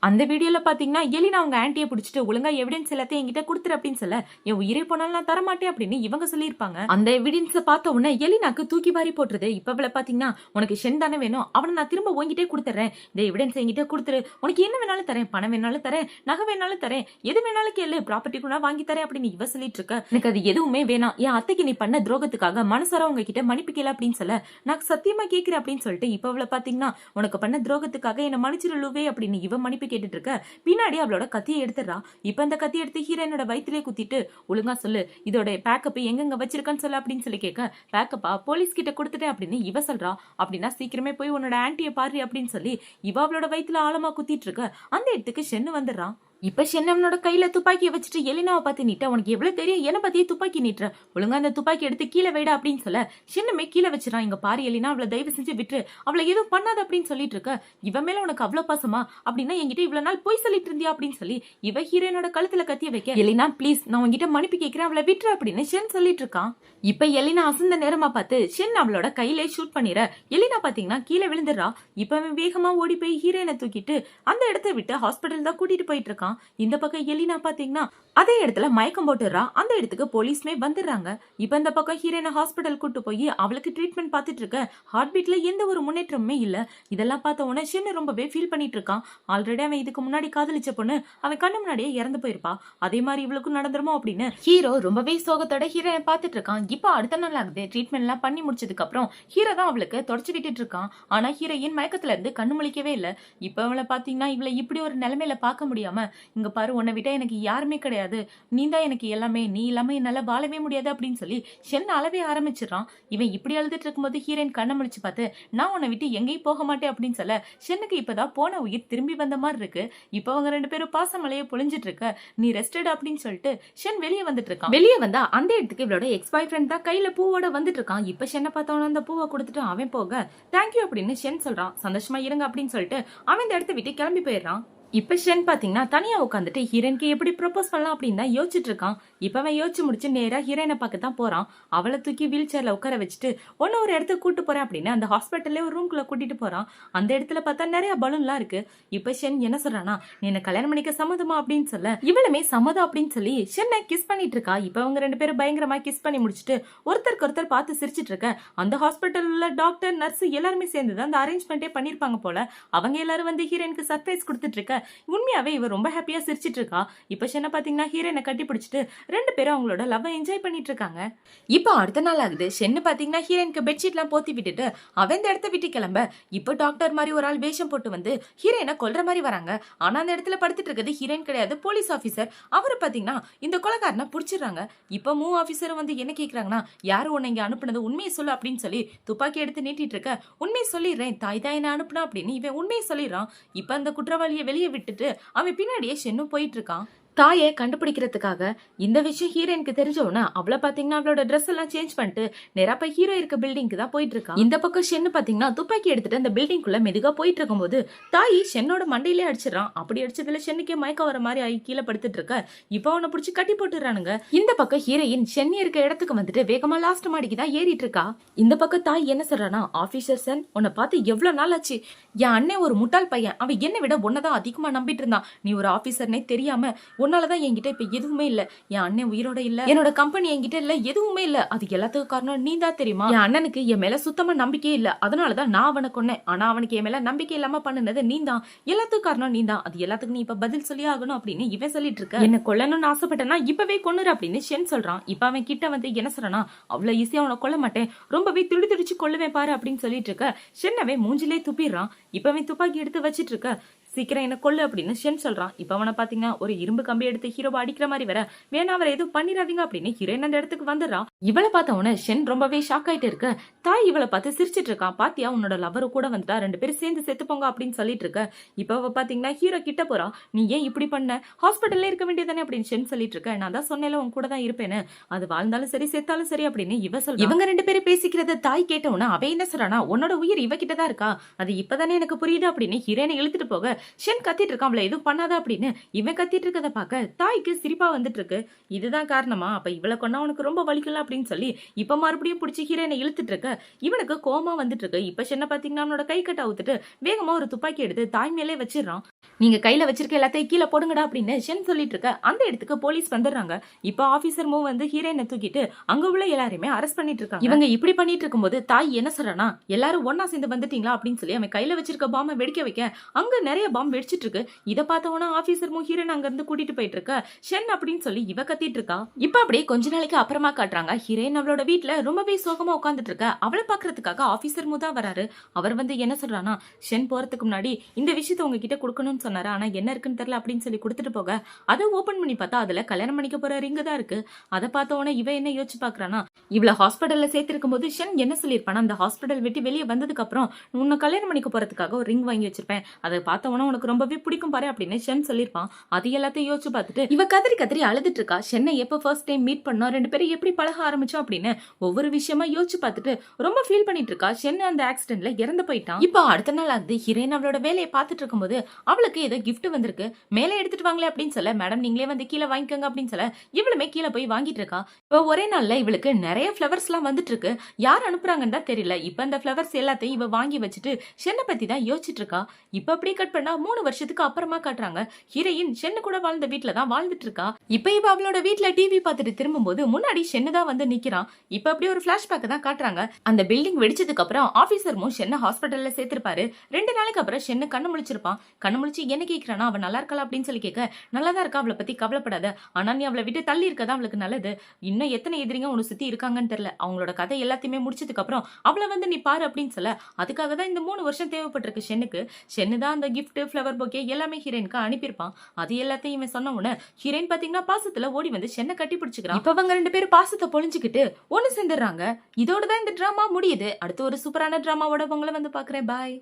S1: அந்த வீடியோல பாத்தீங்கன்னா எலினா அவங்க ஆன்ட்டியை பிடிச்சிட்டு ஒழுங்கா எவிடன்ஸ் எல்லாத்தையும் என்கிட்ட கொடுத்துரு அப்படின்னு சொல்ல, என் உயிரை போனாலும் நான் தரமாட்டேன் அப்படின்னு இவங்க சொல்லியிருப்பாங்க. அந்த எவிடன்ஸை பார்த்த உடனே எலினாக்கு தூக்கி வாரி போட்டுருது. இப்ப அவளை பாத்தீங்கன்னா உனக்கு ஷென் தானே வேணும், அவனை நான் திரும்ப உங்ககிட்டே கொடுத்துறேன், இந்த எவிடன்ஸ் என்கிட்ட கொடுத்துரு, உனக்கு என்ன வேணாலும் தரேன், பணம் வேணாலும் தரேன், நகை வேணாலும் தரேன், எது வேணாலும் கேளு, ப்ராப்பர்ட்டி கூட வாங்கி தரேன் அப்படின்னு இவ சொல்லிட்டு இருக்க. எனக்கு அது எதுவுமே வேணாம், என் அத்தைக்கு நீ பண்ண துரோகத்துக்காக மனசார உங்ககிட்ட மன்னிப்பு கேளு அப்படின்னு சொல்ல, நான் சத்தியமா கேட்கிறேன் அப்படின்னு சொல்லிட்டு இப்ப அவளை பாத்தீங்கன்னா உனக்கு பண்ண துரோகத்துக்காக என்ன மன்னிச்சிருவே அப்படின்னு இவ மன்னிப்பு கேட்டுட்டு இருக்க. பின்னாடி அவளோட கத்தியை எடுத்துறா. இப்ப அந்த கத்தி எடுத்து ஹீரோயினோட வயிற்றிலே குத்திட்டு, ஒழுங்கா சொல்லு இதோட பேக்கப் எங்கெங்க வச்சிருக்கான்னு சொல்லு அப்படின்னு சொல்லி கேட்க, பேக்கப்பா போலீஸ் கிட்ட கொடுத்துட்டேன் அப்படின்னு இவ சொல்றா. அப்படின்னா சீக்கிரமே போய் உன்னோட ஆன்ட்டியை பாரு அப்படின்னு சொல்லி இவ அவளோட வயிற்றுல ஆழமா குத்திட்டு இருக்க. அந்த இடத்துக்கு ஷென்னு வந்துடுறான். இப்ப ஷென்னவனோட கையில துப்பாக்கியை வச்சுட்டு எலினாவை பார்த்து நீட்ட, உனக்கு எவ்வளவு தெரியும் என்ன பத்தியே துப்பாக்கி நீட்டுற, ஒழுங்கா அந்த துப்பாக்கி எடுத்து கீழே வைடா அப்படின்னு சொல்ல, ஷென்னுமே கீழே வச்சிடான். இங்க பாரு எலினா, அவளை தயவு செஞ்சு விட்டு, அவளை எதுவும் பண்ணாத அப்படின்னு சொல்லிட்டு இருக்க. இவ மேல உனக்கு அவ்வளவு பாசமா அப்படின்னா என்கிட்ட இவ்வளவு நாள் போய் சொல்லிட்டு இருந்தியா அப்படின்னு சொல்லி இவ ஹீரோயினோட கழுத்துல கத்திய வைக்க, எலினா ப்ளீஸ் நான் உங்ககிட்ட மன்னிப்பு கேட்கிறேன், அவளை விட்டுரு அப்படின்னு ஷென் சொல்லிட்டு இருக்கான். இப்ப எலினா அசந்த நேரமா பார்த்து ஷென் அவளோட கையிலே ஷூட் பண்ணிற. எலினா பாத்தீங்கன்னா கீழே விழுந்துடுறா. இப்ப வேகமா ஓடி போய் ஹீரோயினை தூக்கிட்டு அந்த இடத்தை விட்டு ஹாஸ்பிட்டல் தான் கூட்டிட்டு போயிட்டு இருக்கான். இந்த பக்கம் எலினா பாத்தீங்கன்னா அதே இடத்துல மயக்கம் போட்டுறா. அந்த இடத்துக்கு போலீஸ்மே வந்துடுறாங்க. இப்ப இந்த பக்கம் ஹீரோயினை ஹாஸ்பிட்டல் கூட்டு போய் அவளுக்கு ட்ரீட்மெண்ட் பார்த்துட்டு இருக்க. ஹார்ட் பீட்ல எந்த ஒரு முன்னேற்றமுமே இல்ல. இதெல்லாம் பார்த்த உடனே ஷென் ரொம்பவே ஃபீல் பண்ணிட்டு இருக்கான். ஆல்ரெடி அவன் இதுக்கு முன்னாடி காதலிச்ச பொண்ணு அவன் கண்ணு முன்னாடியே இறந்து போயிருப்பா. அதே மாதிரி இவளுக்கும் நடந்துருமோ அப்படின்னு ஹீரோ ரொம்பவே சோகத்தோட ஹீரோயினை பார்த்துட்டு இருக்கான். இப்ப அடுத்த நாள் ஆகுது. ட்ரீட்மெண்ட் எல்லாம் பண்ணி முடிச்சதுக்கு அப்புறம் ஹீரோ தான் அவளுக்கு தொடச்சு விட்டுட்டு இருக்கான். ஆனா ஹீரோயின் மயக்கத்துல இருந்து கண்ணு முழிக்கவே இல்ல. இப்ப அவளை பாத்தீங்கன்னா இவளை இப்படி ஒரு நிலைமையில பார்க்க முடியாம, இங்க பாரு உன்னை விட்டா எனக்கு யாருமே கிடையாது, நீ தான் எனக்கு எல்லாமே, நீ இல்லாம என்னால வாழவே முடியாது அப்படின்னு சொல்லி ஷென் அழவே ஆரம்பிச்சிடறான். இவன் இப்படி அழுதுட்டு இருக்கும்போது ஹீரோயின் கண்ணை முழிச்சு பார்த்து, நான் உன்னை விட்டு எங்கேயும் போக மாட்டேன் அப்படின்னு சொல்ல, ஷென்னுக்கு இப்பதான் போன உயிர் திரும்பி வந்த மாதிரி இருக்கு. இப்ப அவங்க ரெண்டு பேரும் பாசமலையே பொழிஞ்சிட்டு இருக்க. நீ ரெஸ்டட் அப்படின்னு சொல்லிட்டு ஷென் வெளியே வந்துட்டு இருக்கான். வெளியே வந்தா அந்த இடத்துக்கு இவளோட எக்ஸ் பாய் ஃப்ரெண்ட் தான் கையில பூவோட வந்துட்டு இருக்கான். இப்ப ஷென்னை பார்த்தவன அந்த பூவை கொடுத்துட்டு அவன் போக தேங்க்யூ அப்படின்னு ஷென் சொல்றான். சந்தோஷமா இருங்க அப்படின்னு சொல்லிட்டு அவன் இந்த இடத்த விட்டு கிளம்பி போயிடுறான். இப்ப ஷென் பாத்தீங்கன்னா தனியா உட்காந்துட்டு ஹீரோயினுக்கு எப்படி ப்ரொபோஸ் பண்ணலாம் அப்படின்னு தான் யோசிச்சுட்டு இருக்கான். இப்ப அவன் யோசிச்சு முடிச்சு நேரா ஹீரோயினை பார்க்க தான் போறான். அவளை தூக்கி வீல் சேர்ல உட்கார வச்சுட்டு ஒன்னு ஒரு இடத்துக்கு கூட்டு போறேன் அப்படின்னு அந்த ஹாஸ்பிட்டல்ல ஒரு ரூம்குள்ள கூட்டிட்டு போறான். அந்த இடத்துல பார்த்தா நிறைய பலூன்லாம் இருக்கு. இப்ப ஷென் என்ன சொல்றானா, நீ என்ன கல்யாணம் பண்ணிக்க சம்மதமா அப்படின்னு சொல்ல, இவளுமே சம்மதம் அப்படின்னு சொல்லி ஷென்னை கிஸ் பண்ணிட்டு இருக்கா. இப்ப அவங்க ரெண்டு பேரும் பயங்கரமா கிஸ் பண்ணி முடிச்சுட்டு ஒருத்தருக்கு ஒருத்தர் பார்த்து சிரிச்சிட்டு இருக்க. அந்த ஹாஸ்பிட்டல் உள்ள டாக்டர் நர்ஸ் எல்லாருமே சேர்ந்து அந்த அரேஞ்ச்மெண்டே பண்ணிருப்பாங்க போல. அவங்க எல்லாரும் வந்து ஹீரோயினுக்கு சர்ப்ரைஸ் கொடுத்துட்டு இருக்க. உண்மையாவே இவ ரொம்ப ஹாப்பியா சிரிச்சிட்டு இருக்கா. இப்ப ஷென்னை பாத்தீங்கன்னா ஹீரோயினை கட்டி பிடிச்சிட்டு ரெண்டு பேரும் அவங்களோட லவ் என்ஜாய் பண்ணிட்டு இருக்காங்க. இப்ப அடுத்த நாள் ஆகுது. ஷென்னு பாத்தீங்கன்னா ஹீரோயினுக்கு பெட்ஷீட் எல்லாம் போத்தி விட்டுட்டு அவன் இந்த இடத்த விட்டு கிளம்ப. இப்ப டாக்டர் மாதிரி ஒரு ஆள் வேஷம் போட்டு வந்து ஹீரோயினை கொல்ற மாதிரி வராங்க. ஆனா அந்த இடத்துல படுத்துட்டு இருக்கிறது ஹீரோயின் கிடையாது, போலீஸ் ஆபீசர். அவரு பாத்தீங்கன்னா இந்த கொலைகாரனை புடிச்சிடுறாங்க. இப்ப மூ ஆபீசர் வந்து என்ன கேக்குறாங்கன்னா, யாரு உன்னை இங்க அனுப்புனது உண்மையை சொல்லு அப்படின்னு சொல்லி துப்பாக்கி எடுத்து நீட்டிட்டு இருக்க. உண்மையை சொல்லிடுறேன், தாய் தான் என்ன அனுப்புனா அப்படின்னு இவன் உண்மையை சொல்லிடுறான். இப்ப அந்த குற்றவாளியை வெளியே விட்டுட்டு அவன் பின்னாடியே ஷென்னு போயிட்டு இருக்கான். தாயை கண்டுபிடிக்கிறதுக்காக. இந்த விஷயம் ஹீரோயினுக்கு தெரிஞ்சவனா அவளை பாத்தீங்கன்னா அவளோட ட்ரெஸ் எல்லாம் சேஞ்ச் பண்ணிட்டு நேரா போய் ஹீரோ இருக்க பில்டிங்க்கு தான் போயிட்டு இருக்கா. இந்த பக்கம் ஷென்னு பாத்தீங்கன்னா துப்பாக்கி எடுத்துட்டு அந்த பில்டிங்குள்ள மெதுகா போயிட்டு இருக்கும்போது தாய் ஷென்னோட மண்டையிலே அடிச்சிடறான். அப்படி அடிச்சதுல ஷென்னுக்கே மயக்க வர மாதிரி ஆகி கீழே படுத்துட்டு இருக்க. இப்ப அவனை பிடிச்சி கட்டி போட்டுறானுங்க. இந்த பக்கம் ஹீரோயின் ஷென்னி இருக்க இடத்துக்கு வந்துட்டு வேகமா லாஸ்ட் மாடிக்கு தான் ஏறிட்டு இருக்கா. இந்த பக்கம் தாய் என்ன சொல்றானா, ஆபீசர் சன் உன்னை பார்த்து எவ்வளவு நாள் ஆச்சு, என் அண்ணன் ஒரு முட்டாள் பையன், அவன் என்னை விட உன்னதான் அதிகமா நம்பிட்டு இருந்தான், நீ ஒரு ஆபீசர்னே தெரியாம உன்னாலதான் என்கிட்ட இப்ப எதுவுமே இல்ல, என் அண்ணன் உயிரோட இல்ல, என்னோட கம்பெனி என்கிட்ட இல்ல, எதுவுமே இல்ல, அது எல்லாத்துக்கும் காரணம் நீ தான் தெரியுமா, என் அண்ணனுக்கு என் மேல சுத்தமா நம்பிக்கையே இல்ல, அதனாலதான் நான் அவனை கொன்னேன், ஆனா அவனுக்கு என் மேல நம்பிக்கை இல்லாம பண்ணுனது நீ தான், எல்லாத்துக்கும் காரணம் நீ தான், அது எல்லாத்துக்கும் நீ இப்ப பதில் சொல்லி ஆகணும் அப்படின்னு இவன் சொல்லிட்டு இருக்க. என்ன கொல்லணும்னு ஆசைப்பட்டனா இப்பவே கொன்னுரு அப்படின்னு ஷென் சொல்றான். இப்ப அவன் கிட்ட வந்து என்ன சொல்றானா, அவ்வளவு ஈஸியா அவனை கொல்ல மாட்டேன், ரொம்பவே துடிச்சு கொல்லுவேன் பாரு அப்படின்னு சொல்லிட்டு இருக்க. ஷென்னவே மூஞ்சிலே துப்பிடுறான். இப்ப அவன் துப்பாக்கி எடுத்து வச்சிட்டு இருக்க. சீக்கிரம் என்ன கொல்லு அப்படின்னு ஷென் சொல்றான். இப்ப அவனை பாத்தீங்கன்னா ஒரு இரும்பு கம்பி எடுத்து ஹீரோவை அடிக்கிற மாதிரி வர, வேணா அவரை எதுவும் பண்ணிடாதீங்க அப்படின்னு ஹீரோயின் அந்த இடத்துக்கு வந்துடுறான். இவளை பார்த்த உடனே ஷென் ரொம்பவே ஷாக் ஆயிட்டு இருக்க. தாய் இவளை பார்த்து சிரிச்சிட்டு இருக்கான். பாத்தியா உன்னோட லவரு கூட வந்துட்டா, 2 பேரும் சேர்ந்து செத்துப்போங்க அப்படின்னு சொல்லிட்டு இருக்க. இப்ப அவ பாத்தீங்கன்னா ஹீரோ கிட்ட போறா. நீ ஏன் இப்படி பண்ண, ஹாஸ்பிட்டல்ல இருக்க வேண்டியதானே அப்படின்னு ஷென் சொல்லிட்டு இருக்க. நான் தான் சொன்னேன்ல உன் கூட தான் இருப்பேன்னு, அது வாழ்ந்தாலும் சரி செத்தாலும் சரி அப்படின்னு இவ சொல்றா. இவங்க 2 பேரும் பேசிக்கிறத தாய் கேட்ட உடனே அவ என்ன சொல்றானா, உன்னோட உயிர் இவ கிட்ட தான் இருக்கா, அது இப்பதானே எனக்கு புரியுது அப்படின்னு ஹீரோனை இழுத்துட்டு போக ஷென் கத்திட்டு இருக்கான். அவளை எதுவும் பண்ணாத அப்படின்னு இவன் கத்திட்டு இருக்கத பார்க்க தாய்க்கு சிரிப்பா வந்துட்டு இருக்கு. இதுதான் காரணமா, அப்ப இவளை கொண்டா உனக்கு ரொம்ப வலிக்கல அப்படின்னு சொல்லி இப்ப மறுபடியும் பிடிச்சி ஹீரோனை இழுத்துட்டு இருக்க. இவனுக்கு கோமா வந்துட்டு இருக்கு. இப்ப ஷென்ன பாத்தீங்கன்னா அவனோட கை கட்ட அவுத்துட்டு வேகமா ஒரு துப்பாக்கி எடுத்து தாய் மேலே வச்சிடறான். நீங்க கையில வச்சிருக்க எல்லாத்தையும் கீழே போடுங்கடா அப்படின்னு ஷென் சொல்லிட்டு இருக்க. அந்த இடத்துக்கு போலீஸ் வந்துடுறாங்க. இப்ப ஆபீசர் மூவ் வந்து ஹீரோயினை தூக்கிட்டு அங்க உள்ள எல்லாருமே அரெஸ்ட் பண்ணிட்டு இருக்காங்க. இவங்க இப்படி பண்ணிட்டு இருக்கும்போது தாய் என்ன சொல்றானா, எல்லாரும் ஒன்னா சேர்ந்து வந்துட்டீங்களா அப்படின்னு சொல்லி அவன் கையில வச்சிருக்க பாம்பை வெடிக்க வைக்க அங்க நிறைய பாம்பு வெடிச்சிட்டு இருக்கு. இதை பார்த்தவனா ஆபீசர் மூவ் ஹீரோயின் அங்க இருந்து கூட்டிட்டு போயிட்டு இருக்க. ஷென் அப்படின்னு சொல்லி இவ கத்திட்டு இருக்கா. இப்ப அப்படியே கொஞ்ச நாளைக்கு அப்புறமா காட்டுறாங்க. ஹீரோயின் அவளோட வீட்டுல ரொம்பவே சோகமா உட்காந்துட்டு இருக்க. அவளை பாக்குறதுக்காக ஆபீசர் மூவ் தான் வராரு. அவர் வந்து என்ன சொல்றானா, ஷென் போறதுக்கு முன்னாடி இந்த விஷயத்த உங்ககிட்ட கொடுக்கணும்னு சொன்னாரு, ஆனா என்ன இருக்குன்னு தெரியல அப்படின்னு சொல்லி கொடுத்துட்டு போக அதை ஓபன் பண்ணி பார்த்தா அதுல கல்யாணம் பண்ணிக்க போற ரிங்கு தான் இருக்கு. அதை பார்த்த உடனே இவ என்ன யோசிச்சு பாக்குறானா, இவள ஹாஸ்பிட்டல்ல சேர்த்திருக்கும் போது ஷென் என்ன சொல்லிருப்பானா, அந்த ஹாஸ்பிட்டல் விட்டு வெளியே வந்ததுக்கு அப்புறம் உன்னை கல்யாணம் பண்ணிக்க போறதுக்காக ஒரு ரிங் வாங்கி வச்சிருப்பேன், அதை பார்த்த உடனே உனக்கு ரொம்பவே பிடிக்கும் பாரு அப்படின்னு ஷென் சொல்லிருப்பான். அது எல்லாத்தையும் யோசிச்சு பார்த்துட்டு இவ கதறி கதறி அழுதுட்டு இருக்கா. ஷென்னை எப்ப ஃபர்ஸ்ட் டைம் மீட் பண்ணோம், 2 பேரும் எப்படி பழக ஆரம்பிச்சோம் அப்படின்னு ஒவ்வொரு விஷயமா யோசிச்சு பார்த்துட்டு ரொம்ப ஃபீல் பண்ணிட்டு இருக்கா. ஷென் அந்த ஆக்சிடென்ட்ல இறந்து போயிட்டான். இப்போ அடுத்த நாள் ஆகுது. ஹீரோயின் அவளோட வேலையை பார்த்துட்டு இருக்கும்போது அவளுக்கு ஏதோ கிஃப்ட் வந்திருக்கு. மேலே எடுத்துட்டு வாங்களே அப்படின்னு சொல்ல, மேடம் நீங்களே வந்து கீழே வாங்கிக்கோங்க அப்படின்னு சொல்ல இவளுமே கீழே போய் வாங்கிட்டு இருக்கா. இப்போ ஒரே நாள்ல இவளுக்கு நிறைய ஃபிளவர்ஸ் எல்லாம் வந்துட்டு இருக்கு. யார் அனுப்புறாங்கன்னு தான் தெரியல. இப்ப அந்த ஃபிளவர்ஸ் எல்லாத்தையும் இவ வாங்கி வச்சுட்டு ஷென்னை பத்தி தான் யோசிச்சுட்டு இருக்கா. இப்ப அப்படியே கட் பண்ணா 3 வருஷத்துக்கு அப்புறமா காட்டுறாங்க. ஹீரோயின் ஷென்னு கூட வாழ்ந்த வீட்டுல தான் வாழ்ந்துட்டு இருக்கா. இப்ப இவ அவளோட வீட்டுல டிவி பார்த்துட்டு திரும்பும்போது முன்னாடி ஷென்னு தான் வந்து நிக்கிறான். இப்ப அப்படியே ஒரு பிளாஷ்பேக் தான் காட்டுறாங்க. அந்த பில்டிங் வெடிச்சதுக்கு அப்புறம் ஆபீசரும் ஷென்னை ஹாஸ்பிட்டல்ல சேர்த்திருப்பாரு. 2 நாளைக்கு அப்புறம் ஷென்னு கண்ணு முழிச்சிருப்பான். கண்ணு முழிச்சு என்ன கேட்கிறானா, அவ நல்லா இருக்கா அப்படின்னு சொல்லி கேட்க, நல்லாதான் இருக்கா, அவளை பத்தி கவலைப்படாத, ஆனா நீ அவளை விட்டு தள்ளி இருக்கதான் அவளுக்கு நல்லது. இன்னும் எத்தனை எதிரிங்க உன்னை சுத்தி இருக்காங்கன்னு தெரியல, அவங்களோட கதை எல்லாத்தையுமே முடிச்சதுக்கு அப்புறம் அவளை வந்து நீ பாரு அப்படின்னு சொல்ல, அதுக்காக தான் இந்த 3 வருஷம் தேவைப்பட்டிருக்கு ஷென்னுக்கு. ஷென்னு தான் அந்த கிஃப்ட் ஃபிளவர் பொக்கே எல்லாமே ஹீரோயினுக்கு அனுப்பியிருப்பான். அது எல்லாத்தையும் இவன் சொன்ன உடனே ஹீரோயின் பாத்தீங்கன்னா பாசத்துல ஓடி வந்து ஷென்னை கட்டி பிடிச்சுக்கிறான். இப்ப அவங்க 2 பேரும் பாசத்தை பொழிஞ்சுக்கிட்டு ஒண்ணு சேர்ந்துடுறாங்க. இதோட தான் இந்த டிராமா முடியுது. அடுத்து ஒரு சூப்பரான டிராமாவோட உங்களை வந்து பாக்குறேன். பாய்.